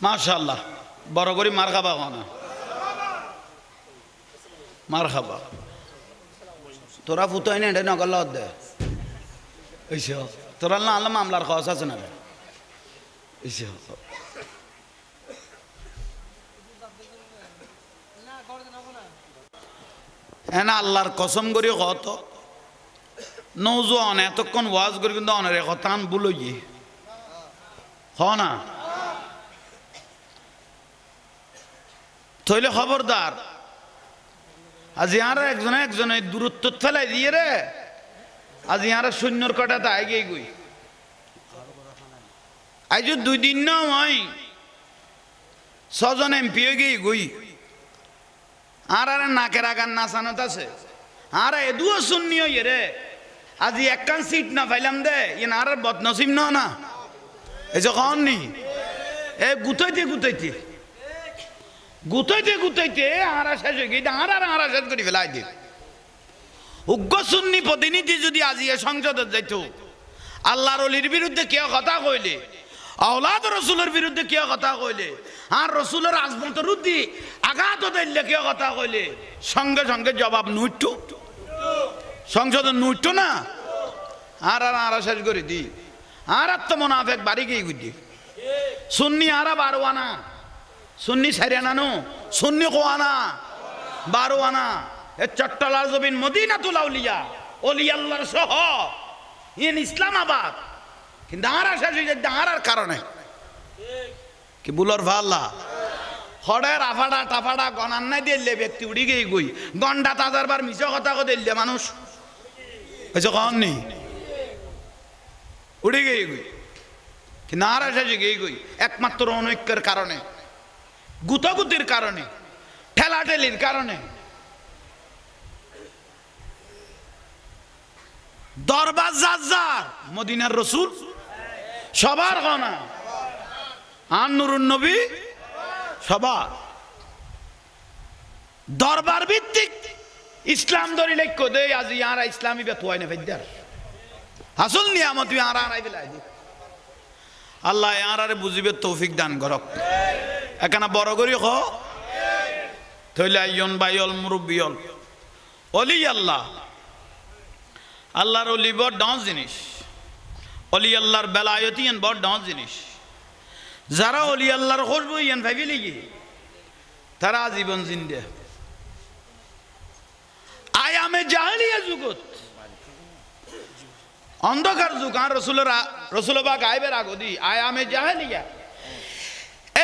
মাশাআল্লাহ। বড় করে মারহাবা হনা, মারহাবা। তোরা ফুটাই না এটা নগর লত দে তোরা না আল্লাহ মামলার খরচ আছে না এনা আল্লাহর কসম করি কত নৌজোয়ান এতক্ষণ ওয়াজ করি কিন্তু অনেক কথা বলই হ না তইলে খবরদার। আজ ইয়ারা একজনে একজনে দূরত্ব ফেলাই দিয়ে রে, আজ ইয়ারা শূন্যর কটাতে আগে গই আজ 2 দিন না হয় 6 জন এমপি হয়ে গিয়ে গই আর নাকের আগান নাচানত আছে আর এদুও শুননি হইয়ে রে। আজি একখান সিট না পাইলাম দে ইন আর বদনসিব না এই যে কন নি এ গুতাইতে গুতাইতে গুতাইতে গুতাইতে আরা শেষ হয়ে গিয়ে আরা শেষ করে ফেলাই দি। উগ্র সুন্নি প্রতিনিধি যদি আজি এ সংসদে যাইত, আল্লাহর অলির বিরুদ্ধে কেউ কথা কইলে, আওলাদ রসুলের বিরুদ্ধে কেউ কথা কইলে, আর রসুলের আজমতের বিরুদ্ধে আঘাত দিলে কেউ কথা কইলে, সঙ্গে সঙ্গে জবাব নুইট সংসদের নুইট না আরা শেষ করে দি। আর তো মোনাফেক বাড়ি গিয়ে গুদি সুন্নি আরা 12 আনা, সুন্নি সারিয়া নানো, সুন্নি কোয়ানা 12 আনা। এ চট্টলার জমিন মদিনাতুল আউলিয়া ওলি আল্লাহর শহর ইন ইসলামাবাদ। কিন্তু আরা শেষ হয়ে যায় আরার কারণে কি বুলর ভাল্লা হড়ের আফাড়া টাফাড়া গনান নাই দিলে ব্যক্তি উড়ি গিয়ে গই গন্ডা তাজারবার মিছ কথা কো দিলে মানুষ হয়েছে কম নেই উড়ে গিয়ে গই। কিন্তু আরা শেষে গিয়ে গই একমাত্র অনৈক্যের কারণে, গুতাগুতির কারণে, ঠেলাঠেলির কারণে। দরবার যার মদিনার রসুল সবার গনা আর নুরুন নবী সবার দরবার ভিত্তিক ইসলাম ধরি লক্ষ্য দেয়। আজ ইয়ারা ইসলামী বেতুয়াই না ফেদার আসল নিয়ামত আর আড়াই বেলায় আল্লাহ আর বুঝিবে তৌফিক দান করক। এখানে বড় করি হ থইলে আইয়ন বাইল মুরব্বিয়ল অলি আল্লাহ আল্লাহর অলি বড় ডাঁস জিনিস, অলি আল্লাহর বেলায়তি এন বড় ডাঁস জিনিস। যারা অলি আল্লাহর খুশবু ইয়ান ভাবি লিগি তারা জীবন জিন্দে আয়ামে জাহেলিয়া যুগত অন্ধকার যুগ আর রসুলবা গাইবের আগদি আয়ামে জাহেলিয়া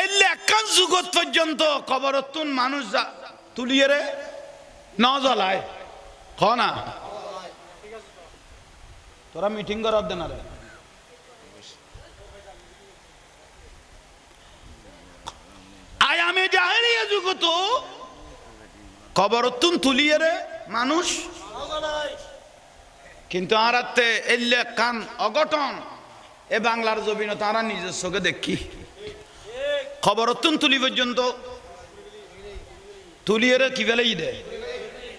এলে একখান যুগত পর্যন্ত কবরতুন মানুষ তুলিয়ে রে ন জ্বলায় খ না তোরা মিটিং করার দেন রে আয়ামে জাহেলিয়া যুগত কবরতুন তুলিয়ে রে মানুষ। কিন্তু আরাতে এলে কান অঘটন এ বাংলার জমিন তারা নিজের চোখে দেখি খবরতুন তুলি পর্যন্ত তুলিয়ে কি ফেলেই দে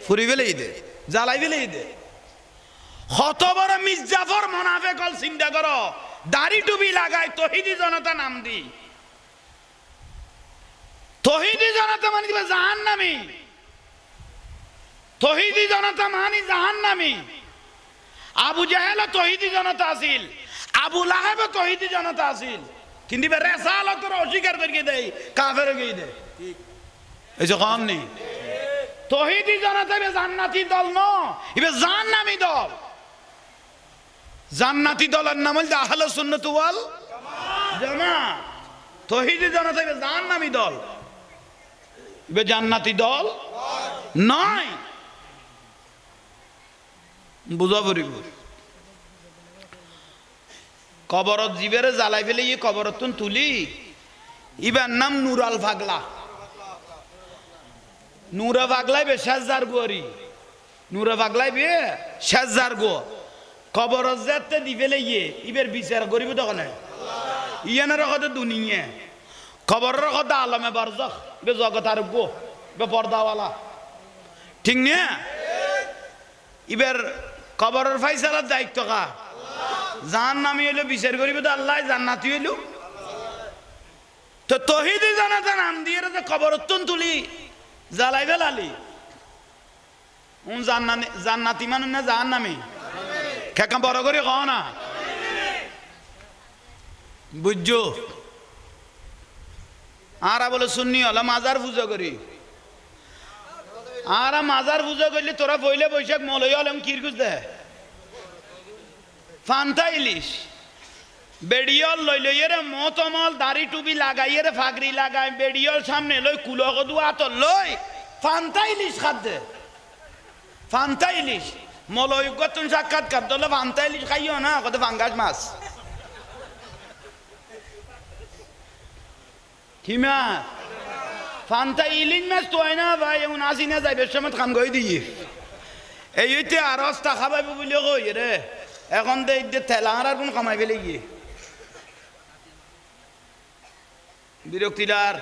ফুরি ফেলেই দে জ্বালাই ফেলেই দে। কত বড় মির্জাফর মোনাফেক হল চিন্তা করো, দাড়ি টুপি লাগায় তহিদি জনতা নাম দি তহিদি জনতা মানে দিবে জাহান্নামী, তহিদি জনতা মানে জাহান্নামী। আবু জাহেল তহিদি জনতা আছিল, আবু লাহাব তহিদি জনতা আছিল, কিন্তু রেসালতের অস্বীকার করিয়ে দেয়, কাফের গিয়ে দেয়। এই যে কম নেই তহিদি জনতা ইবে জান্নাতি দল ন, ইবে জাহান্নামী দল। জান্নাতি দলের নাম হল আহলে সুন্নাত ওয়াল জামাত। তহিদি জনতা ইবে জাহান্নামী দল, ইবে জান্নাতি দল নয়। বুঝা পড়িব। কবরত জীবের জ্বালাই ফেলে ইয়ে কবরত তুলি, ইবার নাম নুরাল পাগলা। নুরা পাগলাই বে শেষজার গুয়ারি, নুরা পাগলাই বে শেষজার গো কবরত যেতে দি ফেলে ইয়ে ইবের বিচার করিব তখন ইয়ানের কথা দুনিয়া খবরের কথা আলমে বারজখ বে জগত আর গো বে পর্দাওয়ালা, ঠিক না? ইবের কবরের ফাইসালার দায়িত্ব কা? জাহান্নামী হইলো বিচার করিব তো আল্লাহ, জান্নাতি হইলো। তো তহিদি জানাতে নাম দিয়ে যে কবরত্তন তুলি জ্বালাই ফেলালি, জান্নাতি মানুষ না জাহান্নামী? খেকা বড় করে কও না, বুঝছো? আরা বলে শুননি হলো মাজার পূজা করি, আরা মাজার পূজা করলে তোরা পইলে বৈশাখ মলই হলাম কিরকুজ দে ফান্তা ইলিশ বেড়িয়ল লই লইয়ে রে মতমল দাড়ি টুপি লাগাইয়ে রে ফাগরি লাগাই বেড়িয়ল সামনে লই কুলো কদু আতর লই ফান্তা ইলিশ খাদ দে। ফান্তা ইলিশ মলই গতুন সাক্ষাৎ কাপ দলে ফান্তা ইলিশ খাইও না, কত ফাঙ্গাস মাছ কি মাছ? ফান্তা ইলিশ মাছ তো হয় না ভাই, এমন আসি না যাইবে সময় খান গই দিয়ে এই হইতে আর অস্তা খাবাইব বলে কই রে। এখন দে তেলা আর কোন কামাই ফেলে গিয়ে বিরক্তিদার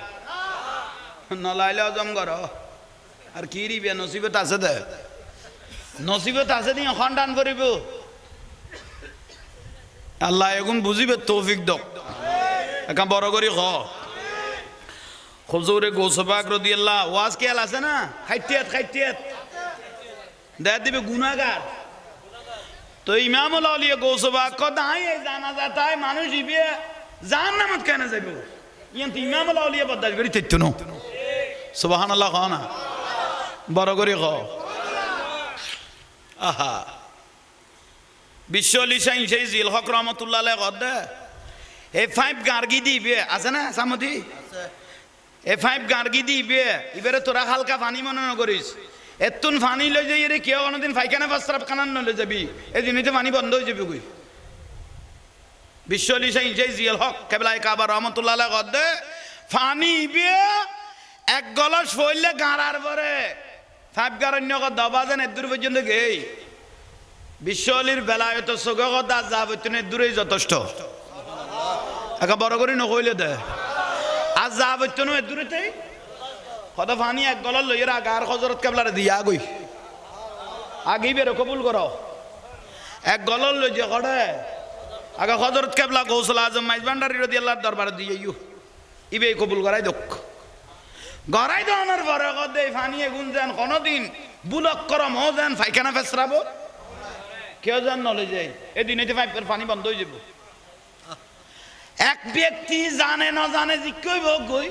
নলাইলে হজম কর আর কি রিবে নসিবত আছে দে, নসিবত আছে দিয়ে সন্ধান করিব আল্লাহ এখন বুঝিবে তৌফিক দক। একা বড় করি খ হুজুরে গৌসবাক রাদিয়াল্লাহ ওয়াজ কেল আছে না, খাইতিয়াত খাইতিয়াত দে দিবে গুনাহগার। তো ইমামুল আউলিয়া গৌসবাক কদাই এই জানাজা তাই মানুষ ইবে জাহান্নামত কেন যাইব, ইয়ান তো ইমামুল আউলিয়া বরদাশত করি তৈত ন। সুবহানাল্লাহ খ না, বড় করে খ। আহা বিশ্বলি সাইন সেই জিল হক রহমতুল্লাহ আলাইহি কদ দে A5 গার্গি দিবে আছে না সামতি, A5 গার্গি দিবে ইবারে তোরা হালকা পানি মনে করিস, এতুন পানি লই যাই রে কেউ কোনদিন পায়খানা প্রস্রাব কানান নলে যাবি, এই জিনিসে পানি বন্ধ হয়ে যাবে কই। বিশ্বলি সাইন সেই জিল হক কেবলাই কাবা রহমতুল্লাহ আলাইহি কদ দে পানি ইবে এক গলাস ফইলে গাড়ার পরে 5 গারণ্য কদ দবাজেন এদূর পর্যন্ত গেই বিশ্বলির বেলায়ত সগগত আযাবতনে দূরে যথেষ্ট। একা বড় করে নকইলে দে আযাবতনে দূরেতে কত পানি এক গলার লইরা আগার হযরত কেবলারে দিয়া গই আগেই বের কবুল করো এক গলার লই যে কড়ে আগা হযরত কেবলা গৌসুল আজম মাইজবান্ডারি রাদিয়াল্লাহু দরবারে দিয়েইউ ইবে কবুল করাই দক গড়াই দনের পরে কদে পানি এগুন যেন কোনদিন বুলক করম হ যেন পায়খানা ফেসরাব কেউ যেন নলে যায় এদিন এতে পাইপের পানি বন্ধ হয়ে যাব। এক ব্যক্তি জানে না জানে যে কইব গই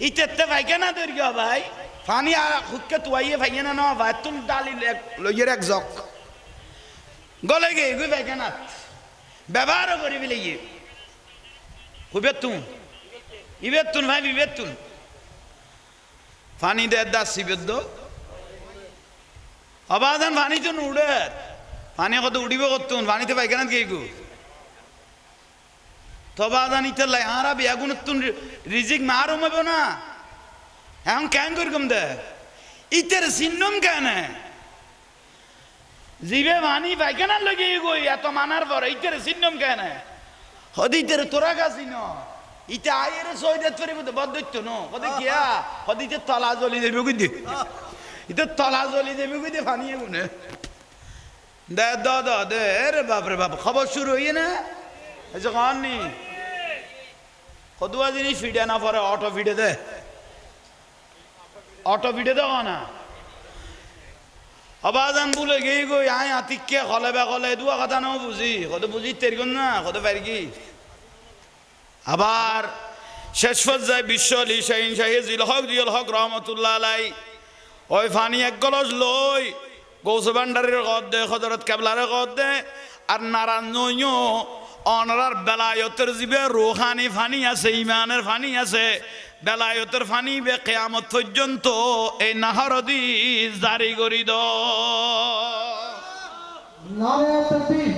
ইতেতে পায়খানা দৈর্ঘ্য ভাই পানি হুক্কে তুয়াইয়ে পাইখানা না ভাই তুল ডালি লইয়ের এক জক গলে গে গই পায়খানা ব্যবহার করি বলে গিয়ে হুবেতুন ইবেতুন ভাই বিবেতুন পানি দে দাস সিবেদ্দ আবাদান পানি তো উড়ে পানি কত উড়িব কতুন পানিতে পায়খানা কে গো তবাদান ইতে লাই হারা বেগুন তুন রিজিক মারুম হবে না এখন কেন করকম দে ইতের সিন্নম কেন জিবে পানি পায়খানা লগে গই এত মানার পর ইতের সিন্নম কেন হদিতের তোরা গাছি ন ইতে আয়ের সৈয়দ ফরিব বদইতো ন কদে কিয়া হদিতে তলা জ্বলি দেবে কই দি ইতে তলা জ্বলি দেবে কই দি পানি গুনে দে দে রে বাপ রে বাপ খবর শুরু হইয়ে না এই যে কাননি কদুয়া জিনিস ফিডে না পরে অটো ফিডে দে অটো ভিড়ে দেখো না আবাজান বলে গিয়ে গই আয় আতিককে হলে বা হলে দুয়া কথা নাও বুঝি কত বুঝি তেরগুন না কত পারি কি আবার শেষ পর্যায়ে বিশ্ব আলী শাহিন শাহি জিল হক রহমতুল্লাহ আলাই ওই ফানি এক গলস লই গৌস ভান্ডারের গদ দে হজরত কেবলারের গদ দে আর নারায়ণ অনার বেলায়তের জীবে রুহানি ফানি আছে ইমানের ফানি আছে বেলায়তের ফানি বে কিয়ামত পর্যন্ত এই নাহরদি জারি করি দ নারে তাকবীর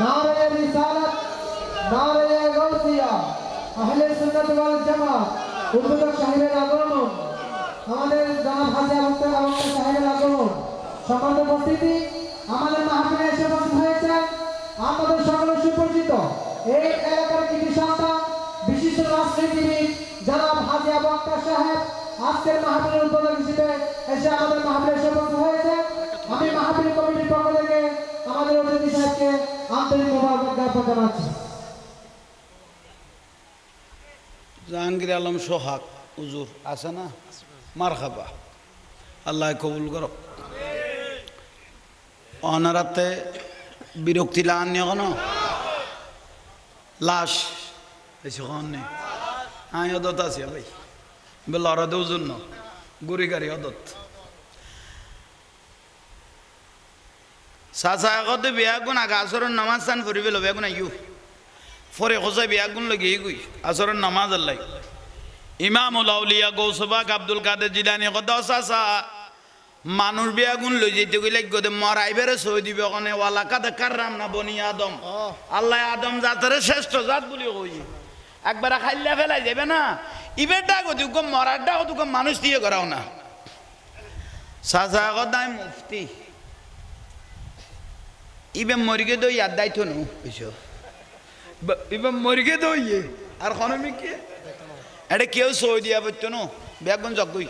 নারে রিসালাত নারে গাউসিয়া আহলে সুন্নাত ওয়াল জামাত উদ্বোধক সাহেবের আগমন আমাদের জনাব হাজী আবুল আবুল সাহেবের আগমন সম্মানিত উপস্থিতি আমাদের মাহফিলে এসে উপস্থিত হয়েছে আমাদের সকলের সুপরিচিত এই এলাকার কৃতি সন্তান বিশিষ্ট রাজনীতিবিদ জনাব হাজী আবু আক্তার সাহেব আজকের মাহফিলের উদ্বোধক হিসেবে এসে আমাদের মাহফিলে এসে উপস্থিত হয়েছে আমি মাহফিল কমিটির পক্ষ থেকে আমাদের অতিথি সাহেবকে আন্তরিক মোবারকবাদ জ্ঞাপন জানাচ্ছি। জাহাঙ্গীর আলম সোহাগ হুজুর আছে না মারহাবা আল্লাহ কবুল করো অনারাতে বিরক্তি লান কেন লাশ এসে কন নেই আয় অদত আছে ভাই লড়া দেও জন্য গুড়ি গাড়ি অদত চাচা আগতে বিয়া গুণ আগে আসরের নামাজ চান ফুরি পেল বিয়া গুণ আইও ফরে খোঁজাই বিয়া গুণ লগে গুই আসরের নামাজ আল্লাহ ইমামুল আউলিয়া গৌসবাক আব্দুল কাদের জিলানি কথা চাচা মানুষ বিয়া গুণ লই যেতে গেলে গদে মরাইবেরে সই দিবে ওখানে ওয়ালাকাতে কাররাম না বনি আদম আল্লাহ আদম জাতের শ্রেষ্ঠ জাত বলি কই একবার খাইলা ফেলাই যাবে না ইবেরটা গদি মরারটা কত মানুষ দিয়ে করাও না চাচা কথাই মুফতি ইবে মরিগে দই আর দায়িত্ব নো বুঝছো ইবে মরিগে দই আর খনমি কে এটা কেউ সই দিয়া পড়তো নো বেগুন জগুই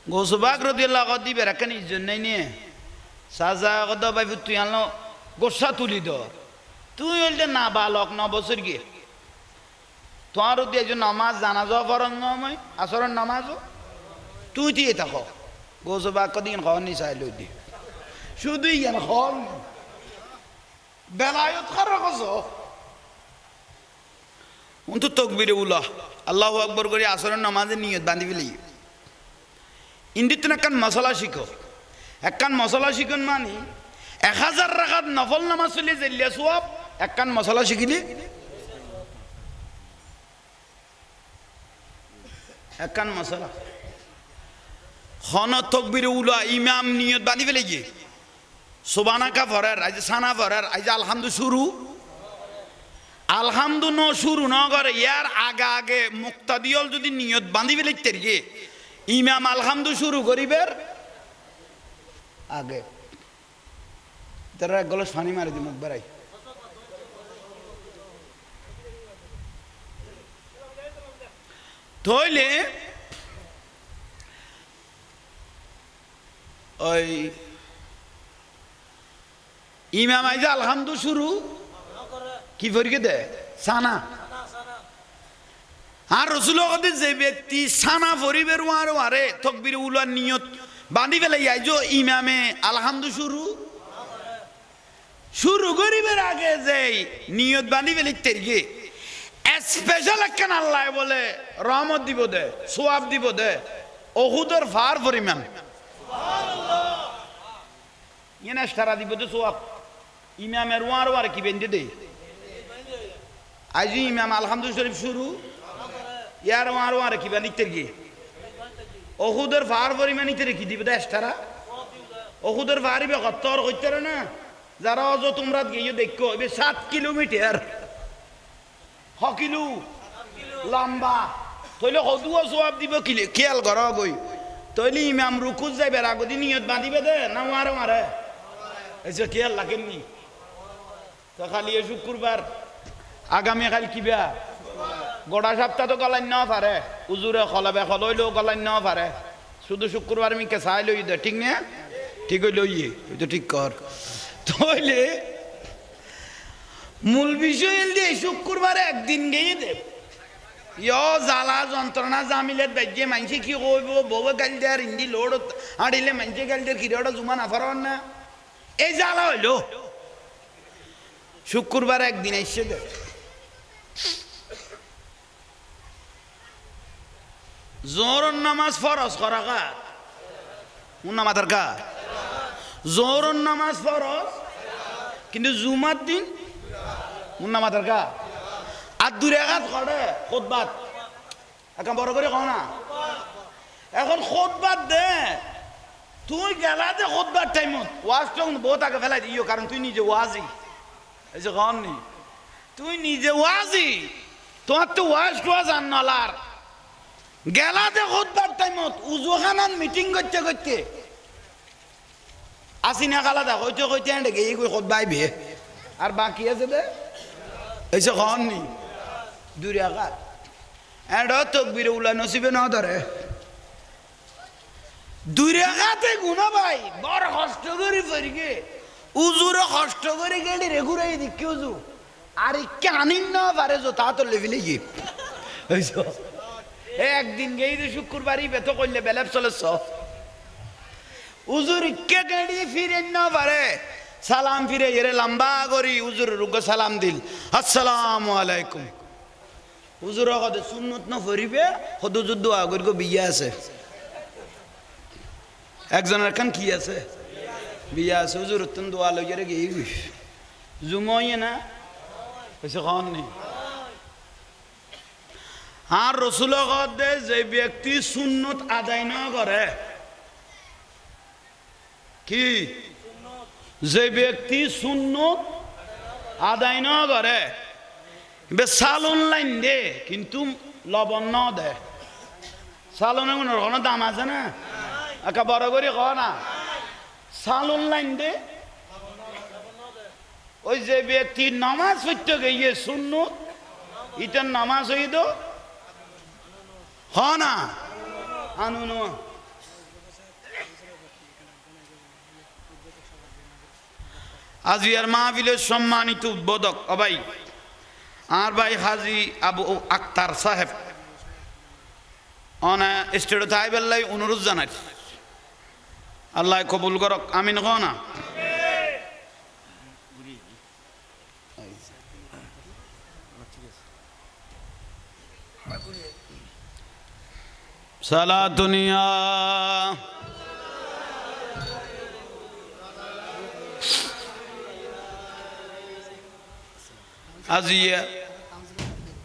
গোসবাক রদিয়াল্লাহ কদি বেরাকানি জন্যই নিয়ে সাজা কদ ভাই তুই আনলো গোসা তুলি দ তুই হইলে না বালক 9 বছর গিয়ে তোমার দিয়ে যে নামাজ জানাজ ফরজ নয় আসরের নামাজও তুই দিয়ে থাকো গোসবাক কদিন খাওয়ার নি চাইলো দি শুধু ইয়ান হল বেলায়ত খারাপ কছো অন্তু তকবিরে উল্লাহ আল্লাহু আকবার করে আসরের নামাজের নিয়ত বাঁধি ফেলি ইন্দিতন একখান মশলা শিখো একখান মশলা শিখুন মানে 1000 রাকাত নফল নামাজ চলে জেলিয়া সওয়াব একখান মশলা শিখিলি একখান মশলা খন তকবিরে উল্লাহ ইমাম নিয়ত বাঁধি ফেলে গিয়ে সুবহানাকা ফরার আজ সানা ফরার আজ আলহামদু শুরু আলহামদু ন শুরু ন করে ইয়ার আগে আগে মুক্তাদিয়ল যদি নিয়ত বাঁধি ফেলে গিয়ে ইমাম আলহামদু শুরু করিবের আগে তারা এক গলাস পানি মারি দি মুখ বেড়াই ধইলে ওই ইমাম আইজা আলহামদু শুরু কি ফরিকে দে সানা আর রসুল যে ব্যক্তি সানা ফরিবের ওয়ার ওয়ারে তকবির উলার নিয়ত বাঁধি ফেলে আইজো ইমামে আলহামদু শুরু করিবের আগে যে নিয়ত বাঁধি ফেলে তেরিয়ে স্পেশাল একখান আল্লাহ বলে রহমত দিব দে সোয়াব দিব দে ওহুদের ফার পরিমাণ ইয়ে সারা দিব দে সোয়াব ইমামের ওয়ার ওয়ার কি বেঁধে দে আজ ইমাম আলহামদু শরীফ শুরু ইয়ার ওয়ার ওয়ার কি বানিতে গিয়ে ওহুদের ফার পরিমাণ ইতে রেখে দিবে দেশটারা ওহুদের ফারিবে কত আর কইতে না যারা অজ তোমরা গিয়ে দেখো এবে 7 কিলোমিটার কিলো লম্বা তইলে হদুও জবাব দিব কিলে খেয়াল কর গই তইলে ইমাম রুকুজ যাইবে আগদি নিয়ত বাঁধিবে দে না মারে মারে এসে খেয়াল লাগেননি তো খালি শুক্রবার আগামী কাল কিবা গোটা সপ্তাহ তো গলাইন না পারে উজুরে খলাবে খলইলেও গলাইন না পারে শুধু শুক্রবার মিকে চাই লই দে ঠিক না ঠিক হইল ইয়ে ওই তো ঠিক কর তাহলে মূল বিষয় দিয়ে শুক্রবারে একদিন গিয়ে দে জ্বালা যন্ত্রণা জামিলে বেজে মানছি কি কইব বউ গাল দেয়ার ইন্দি লোড আড়িলে মানছে গাল দেয়ার কিরে জুমা না পারন না এই জ্বালা হইল শুক্রবার একদিন এসে দে জোহরের নামাজ ফরজ করা কার নামাজের কার জোহরের নামাজ ফরজ কিন্তু জুমার দিন নামাজের কার আর দূরে আঘাত করে খুতবাত এখন বড় করে কও না এখন খুতবাত দে তুই গেলা যে খুতবার টাইমত ওয়াজটা বহুত আগে ফেলাই দিও কারণ তুই নিজে ওয়াজি এই যে কন নি তুই নিজে ওয়াজি তোমার তো ওয়াজ টোয়া জান নলার গেলা যে খুতবার টাইমত উজুখানান মিটিং করতে করতে আসিনা কালা দা কইতে কইতে এন্ড গেই কই খুতবাই বে আর বাকি আছে দে এই যে কন নি দূরে আঘাত এন্ড তকবীর উলা নসিবে না ধরে দূরে আঘাতে গুনা ভাই বড় কষ্ট করে ফরিগে উজুরে কষ্ট করে গেলি রে ঘুরাই দিকে উজু আর ইকে আনিন না পারে যো তা তো লেভেলে গিয়ে একদিন গেই যে শুক্রবারই বেত করলে বেলাপ চলেছ উজুর ইকে গেড়ি ফিরে না পারে সালাম ফিরে এরে লম্বা করি উজুর রুগো সালাম দিল আসসালামু আলাইকুম হুজুর কদে সুন্নত না ফরিবে হদু যুদ্ধ আগর গো বিয়া আছে একজনের কান কি আছে বিয়া আছে হুজুর তুন দোয়া লইয়া রে গই জুমই না কইছে কোন নেই আর রাসূল কদে যে ব্যক্তি সুন্নত আদায় না করে কি যে ব্যক্তি সুন্নত আদায় না করে সালন লাইন দে কিন্তু লবণ ন দে সালনে কোনো দাম আছে না একা বড় করে ক না সালন লাইন দে ওই যে ব্যক্তি নামাজ পড়তে গিয়ে সুন্নত ইটার নামাজ হই দো হ না আনুন আজিয়ার মাহফিলের সম্মানিত উদ্বোধক ভাই আর ভাই হাজি আবু আক্তার সাহেব অনা স্টেডিও তাইবেল্লাই অনুরোধ জানাই আল্লাহ কবুল করক আমিন ক না সালাতুনিয়া আজিয়া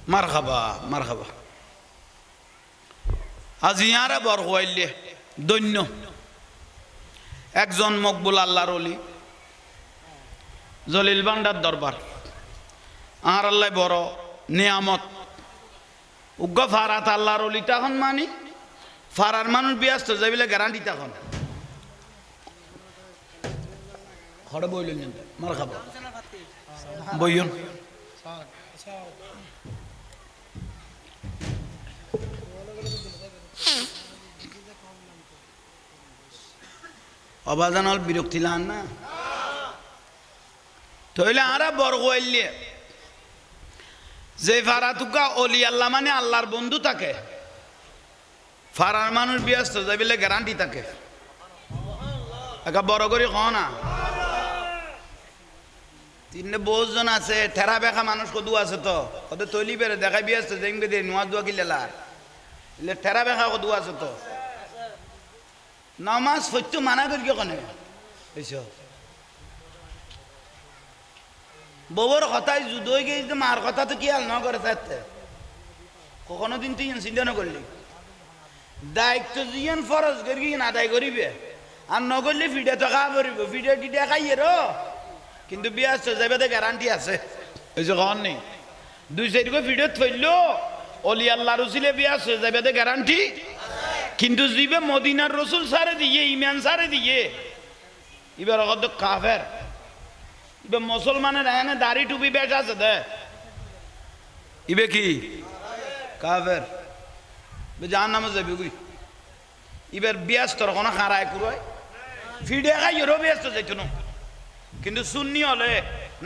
মারহাবা মারহাবা আজিয়ারে বরহইলে দৈন্য একজন মকবুল আল্লাহর ওলি জলিল বান্ডার দরবার আর আল্লাহ বড় নিয়ামত উগ্র ফারাত আল্লাহর ওলি তখন মানি ফারার মানুষ ব্যস্ত যাইলে গ্যারান্টি তখন খড়ে বইলেন মারহাবা বইন অবাজান হল বিরক্তি লান না তইলে আরা বর্গ হইলে যে ফারাতুকা অলি আল্লাহ মানে আল্লাহর বন্ধু থাকে ফারার মানুষ ব্যস্ত যাইলে গ্যারান্টি থাকে একা বড় করে ক না তিনটে বহুজন আছে ঠেরা বেখা মানুষ কদু আছে তো কত তৈলি বেড়ে দেখাই ব্যস্ত যেমকে দিয়ে নোয়া দোয়া কি লেলা ঠেরা বেখা কদু আছে তো নামাজ সত্য মানা করি কনে এইসব বউর কথায় যুদ্ধই গিয়ে মার কথা তো কি হাল ন করে থাকতে কখনো দিন তুই চিন্তা না করলি দায়িত্ব জিয়ান ফরজ করি আদায় করিবে আর নগরলে ফিডে তো খাওয়া পড়িব ফিডে টিডে খাইয়ে র কিন্তু ব্যস্ত যাবে তো গ্যারান্টি আছে এই যে কন নেই দুই সাইড করে ফিডে থইলো অলি আল্লাহ রসুলে ব্যস্ত যাবে তো গ্যারান্টি কিন্তু জিবে মদিনার রসুল সারে দিয়ে ইমান সারে দিয়ে এবার কত কাফের এবার মুসলমানের এখানে দাড়ি টুপি বেশ আছে দে ইবে কি কাফের জাহান নামে যাবি গুই এবার ব্যস্ত কোনো খারায় কুড়ায় ফিডে খাই এরও ব্যস্ত যাইতো না কিন্তু সুন্নি হলে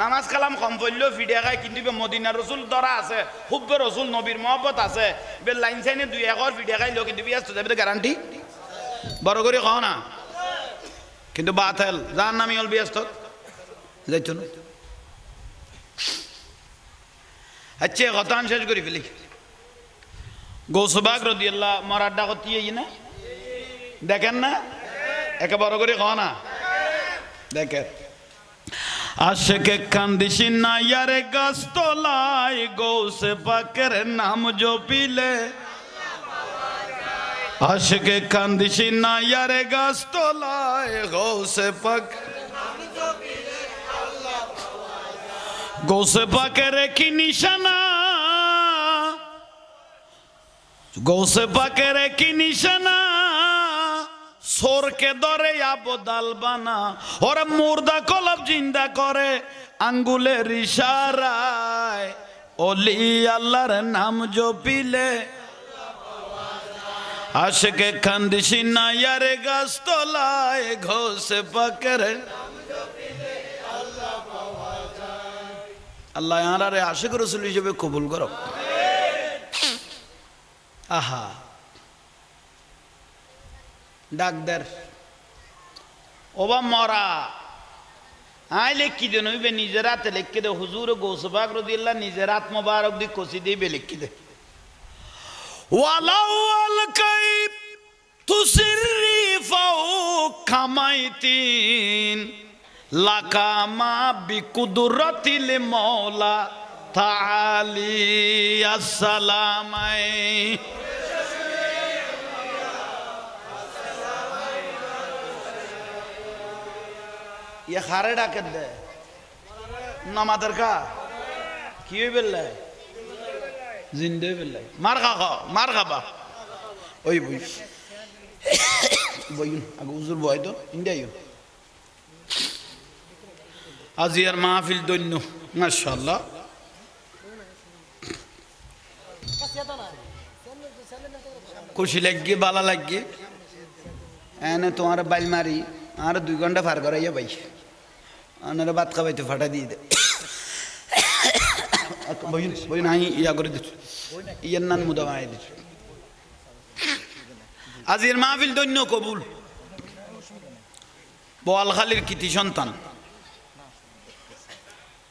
নামাজ কালাম কম পড়লেও ফিডিয়া খায়, কিন্তু মদিনা রসুল ধরা আছে, হুব্বে রসুল নবীর মহব্বত আছে, লাইন সাইনে 2 একর ফিডিয়া খাইলেও কিন্তু ব্যস্ত যাবে গ্যারান্টি বড় করে খাও না। কিন্তু বাতেল যার নামই হল ব্যস্ত যাইতো না। আচ্ছা কথা শেষ করি ফেলি। গৌসবাগ রাদিয়াল্লাহ মরার ডাকত না দেখেন না, একে বড় করে খাও না দেখেন। আশেকে কান্দিসি না ইয়ারে গাছ তোলায়, গৌসে পাকের নাম জপিলে। আশেকে কান্দিসি না ইয়ারে গাছ তোলায়, গৌসে পাক গৌসে পাকের কি নিশানা, গৌসে পাকের কি নিশানা, সোরকে ধরে আবদাল বানা, ওরা মুর্দা কলব জিন্দা করে আঙ্গুলের ইশারায়। ওলি আল্লাহর নাম জপিলে, আশেকে কান্দিসি না ইয়ারে গাছ তোলায়, গৌসে পাকের আল্লাহ আরে আশিক রাসূল হিসেবে কবুল করো। আহা ডাকদার ওবা মরা আই লেখি দে নইবে নিজের হাতে লেখি দে, হুজুর গৌসবাগ রাদিয়াল্লাহ নিজের হাত মোবারক দি কষি দিবে লেখি দে। ওয়ালাউ আল কাইব তুসিরি ফাউ খামাইতিন, লাকামা বিকুদরাতিল মাওলা তাআলি আসসালামাই। ये खारे डाके दे ना मातर का क्यों बिल्ला जिंदे बिल्ला मार खा मार खाबा ओई बोई बोई आगे उज़र बोई तो इंडिया यो आज़ियार माहफिल दोन्नो माशाअल्लाह खुशी लगी बाला लगी ऐने तुम्हारे बाल मारी आरे 2 घंटा फार कर रही है भाई आने बात का भाई तो फटा दी दे भाई भाई नहीं या कर दे ये नन मुदावाए दे आज़िर माहफिल दोन्नो कबूल बोल खालिर किती সন্তান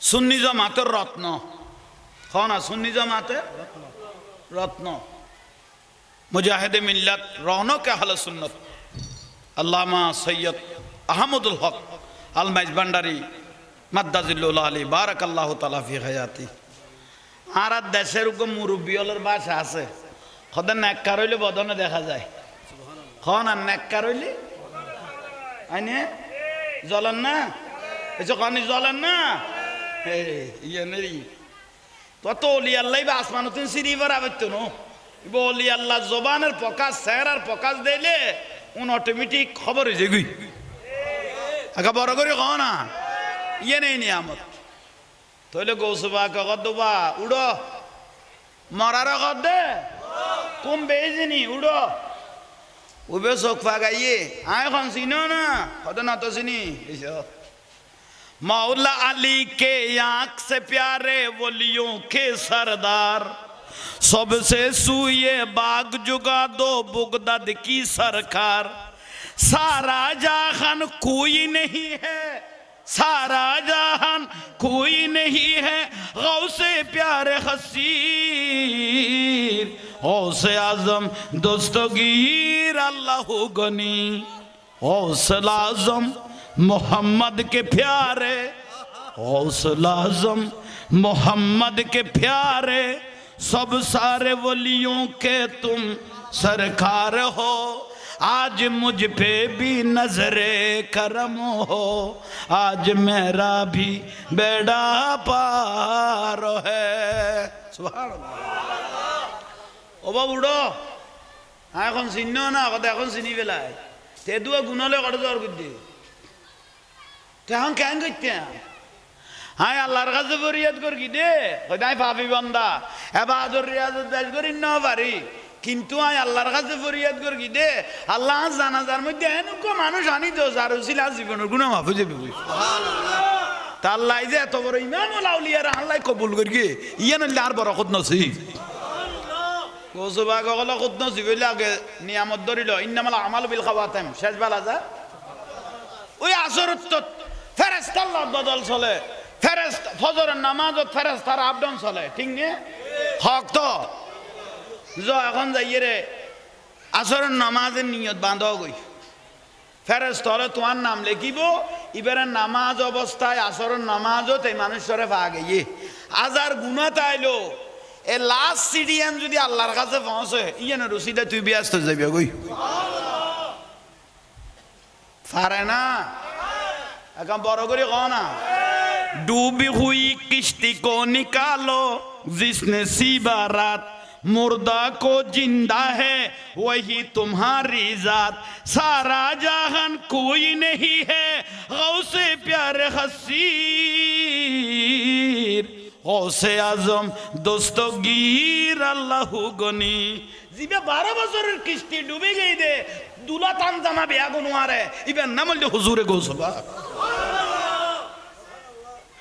সুন্নি জামাতের রত্ন খানা সুন্নি জামাতের রত্ন মুজাহিদে মিল্লাত রওনক আহলে সুন্নাত আল্লামা সৈয়দ আহমদুল হক আল মাইজ ভান্ডারী মাদ্দাজিল্লুল আলী বারাকাল্লাহু তাআলা ফি হায়াতি। আর দেশের উগ্র মুরব্বিয়লের ভাষা আছে খোদা নেককার হইলে বদনে দেখা যায় খন আর নেককার হইলে আইনে জ্বলেন না এসে কনি জ্বলেন না ইয়েনেরি তো অলি আল্লাহ বা আসমানুদ্দিন সিরিফার আবেত্তন অলি আল্লাহ জবানের প্রকাশ চেহারার প্রকাশ দিলে উন অটোমেটিক খবর হয়ে যাবি আগে বড় করে কহ না ইয়ে নেই নিয়ামত তইলে গৌসবা কদবা উড়ো মরার কদে কম বেজিনি উড়ো উবে চোখ ফাগাইয়ে আয় এখন চিনো না কত না তো চিনি मौला अली के आंख से प्यारे वलियों के सरदार सबसे सूये बाग जुगा दो बुगदाद की सरकार सारा जहान कोई नहीं है सारा जहान कोई नहीं है गौसे प्यारे हसीर गौसे आजम दोस्तगीर अल्लाह गनी गौसल आजम मोहम्मद के प्यारे गौसल आज़म मोहम्मद के प्यारे सब सारे वलियों के तुम सरकार हो आज मुझ पे भी नजरे करम हो आज मेरा भी बेड़ा पार है सुभान अल्लाह ओ बाबूडो এখন চিনো না কথা এখন চিনি পেলাই তে দুয়া গুণলে কত দর করতে তখন কেন করতে হ্যাঁ আল্লাহর কাছে ফরিয়াদ করি দে কোথায় পাপি বান্দা এবাদর রিয়াজত বেশ করি না পারি কিন্তু আয় আল্লাহর কাছে ফরিয়াদ করি দে আল্লাহ জানাজার মধ্যে এনেক মানুষ আনি তো যার উচিলা জীবনের গুণা মাফ হয়ে যাবে তাল্লাই যে এত বড় ইমাম লাউলিয়ার আল্লাহ কবুল করি ইয়ে নইলে আর বড় খুদ নসিব কোসবা গল খুদ নসিব হইলে আগে নিয়ামত ধরিল ইন্নামাল আমাল বিল খাওয়াতাম শেষ বেলা যা ওই আসরত ফেরেশতা আল্লাহ বদল চলে ফেরেশতা ফজরের নামাজত ফেরেশতার আপডাউন চলে ঠিক নে হক তো এখন যাইয়ে রে আসরের নামাজের নিয়ত বাঁধা গই ফেরেশতা হলে তোমার নাম লিখিব এবারে নামাজ অবস্থায় আসরের নামাজত এই মানুষরে ভাগে আজার গুণা তাইলো এ লাস্ট সিডিয়ান যদি আল্লাহর কাছে পৌঁছে ইয়ে না রসিদা তুই ব্যস্ত যাবি গই পারে না এখন বড় করে কও না ডুবি হুই কিস্তি কো নিকালো জিসনে সিবা রাত मुर्दा को जिंदा है वही तुम्हारी जात सारा जहान कोई नहीं है गौसे प्यारे हसीर गौसे आजम दोस्तगीर अल्लाह गनी जिबे 12 বছরের কিস্তি ডুবে গই দে দুলা তান জামা বিয়া গুনওয়ারে ইবেন নাম হল হুজুরে গৌসবা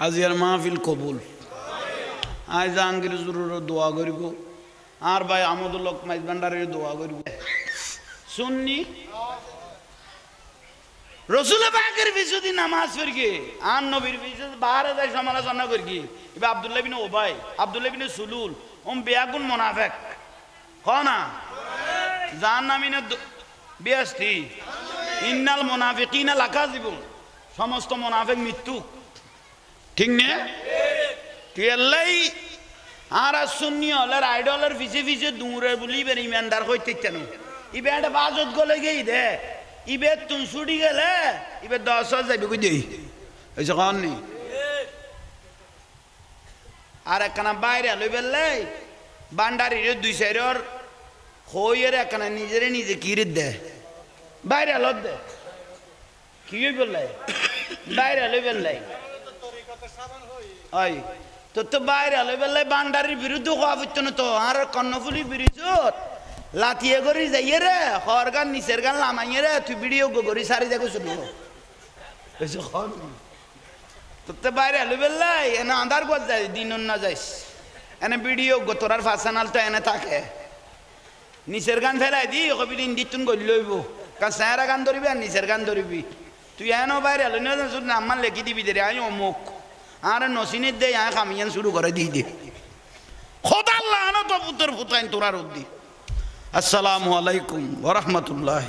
আজিয়ার মাহফিল কবুল আজ জাহাঙ্গীর হুজুরের দোয়া করিব আর ভাই আমদুল হক মাইজ ভান্ডারের দোয়া করিব সুন্নি রসুল পাকের বিশুদ্ধি নামাজ পড়ি আর নবীর বিশুদ্ধি বাহারে যায় সমালোচনা করি এবার আব্দুল্লাহ বিন ওবাই আব্দুল্লাহ বিন সুলুল বেয়াগুন মোনাফেক ক না যার নামিনে বেয়াস্তি ইন্নাল মোনাফিকিনা লাকাযিবুন সমস্ত মোনাফেক মৃত্যু ঠিক নে তেলাই আর সুন্নি হলের আইডলের পিছে পিছে দূরে বলি বের ইমানদার হইতে কেন ইবে একটা বাজত গলে গেই দে ইবে তুম ছুটি গেলে ইবে 10 যাইবে কই দেই এই যে কান নি আর একখানা বাইরে লই বেললে বান্ডারির দুই সাইডর হইয়ের একখানা নিজেরে নিজে কিরিত দে বাইরে লদ দে কি হই বললাই বাইরে লই বেললাই ওই তো বাইরে হলে বেলে বান্ডারির বিরুদ্ধে হওয়া পড়তো না তো আর কর্ণফুলির বিরুদ্ধত লাথিয়ে করি যাইয়ে রে হর গান নিচের গান লামাইয়ে রে তুই ভিডিও করি সারি দেখো শুনো তো বাইরে হলে বেলে এনে আন্ধার কর যাই দিন না যাইস এনে ভিডিও তোরার ফাঁসানাল তো এনে থাকে নিচের গান ফেলাই দি কবি দিন দিতুন গলি লইব কারণ স্যারা গান ধরবি আর নিচের গান ধরবি তুই এনো বাইরে হলে না আমার লেখি দিবি দে আই অমুক আর নসিনের দে খামিয়ান শুরু করে দিয়ে দে খোদা আল্লাহ তো পুত্র ফুতাইন তোরার উদ্দি আসসালামু আলাইকুম ওয়া রাহমাতুল্লাহ।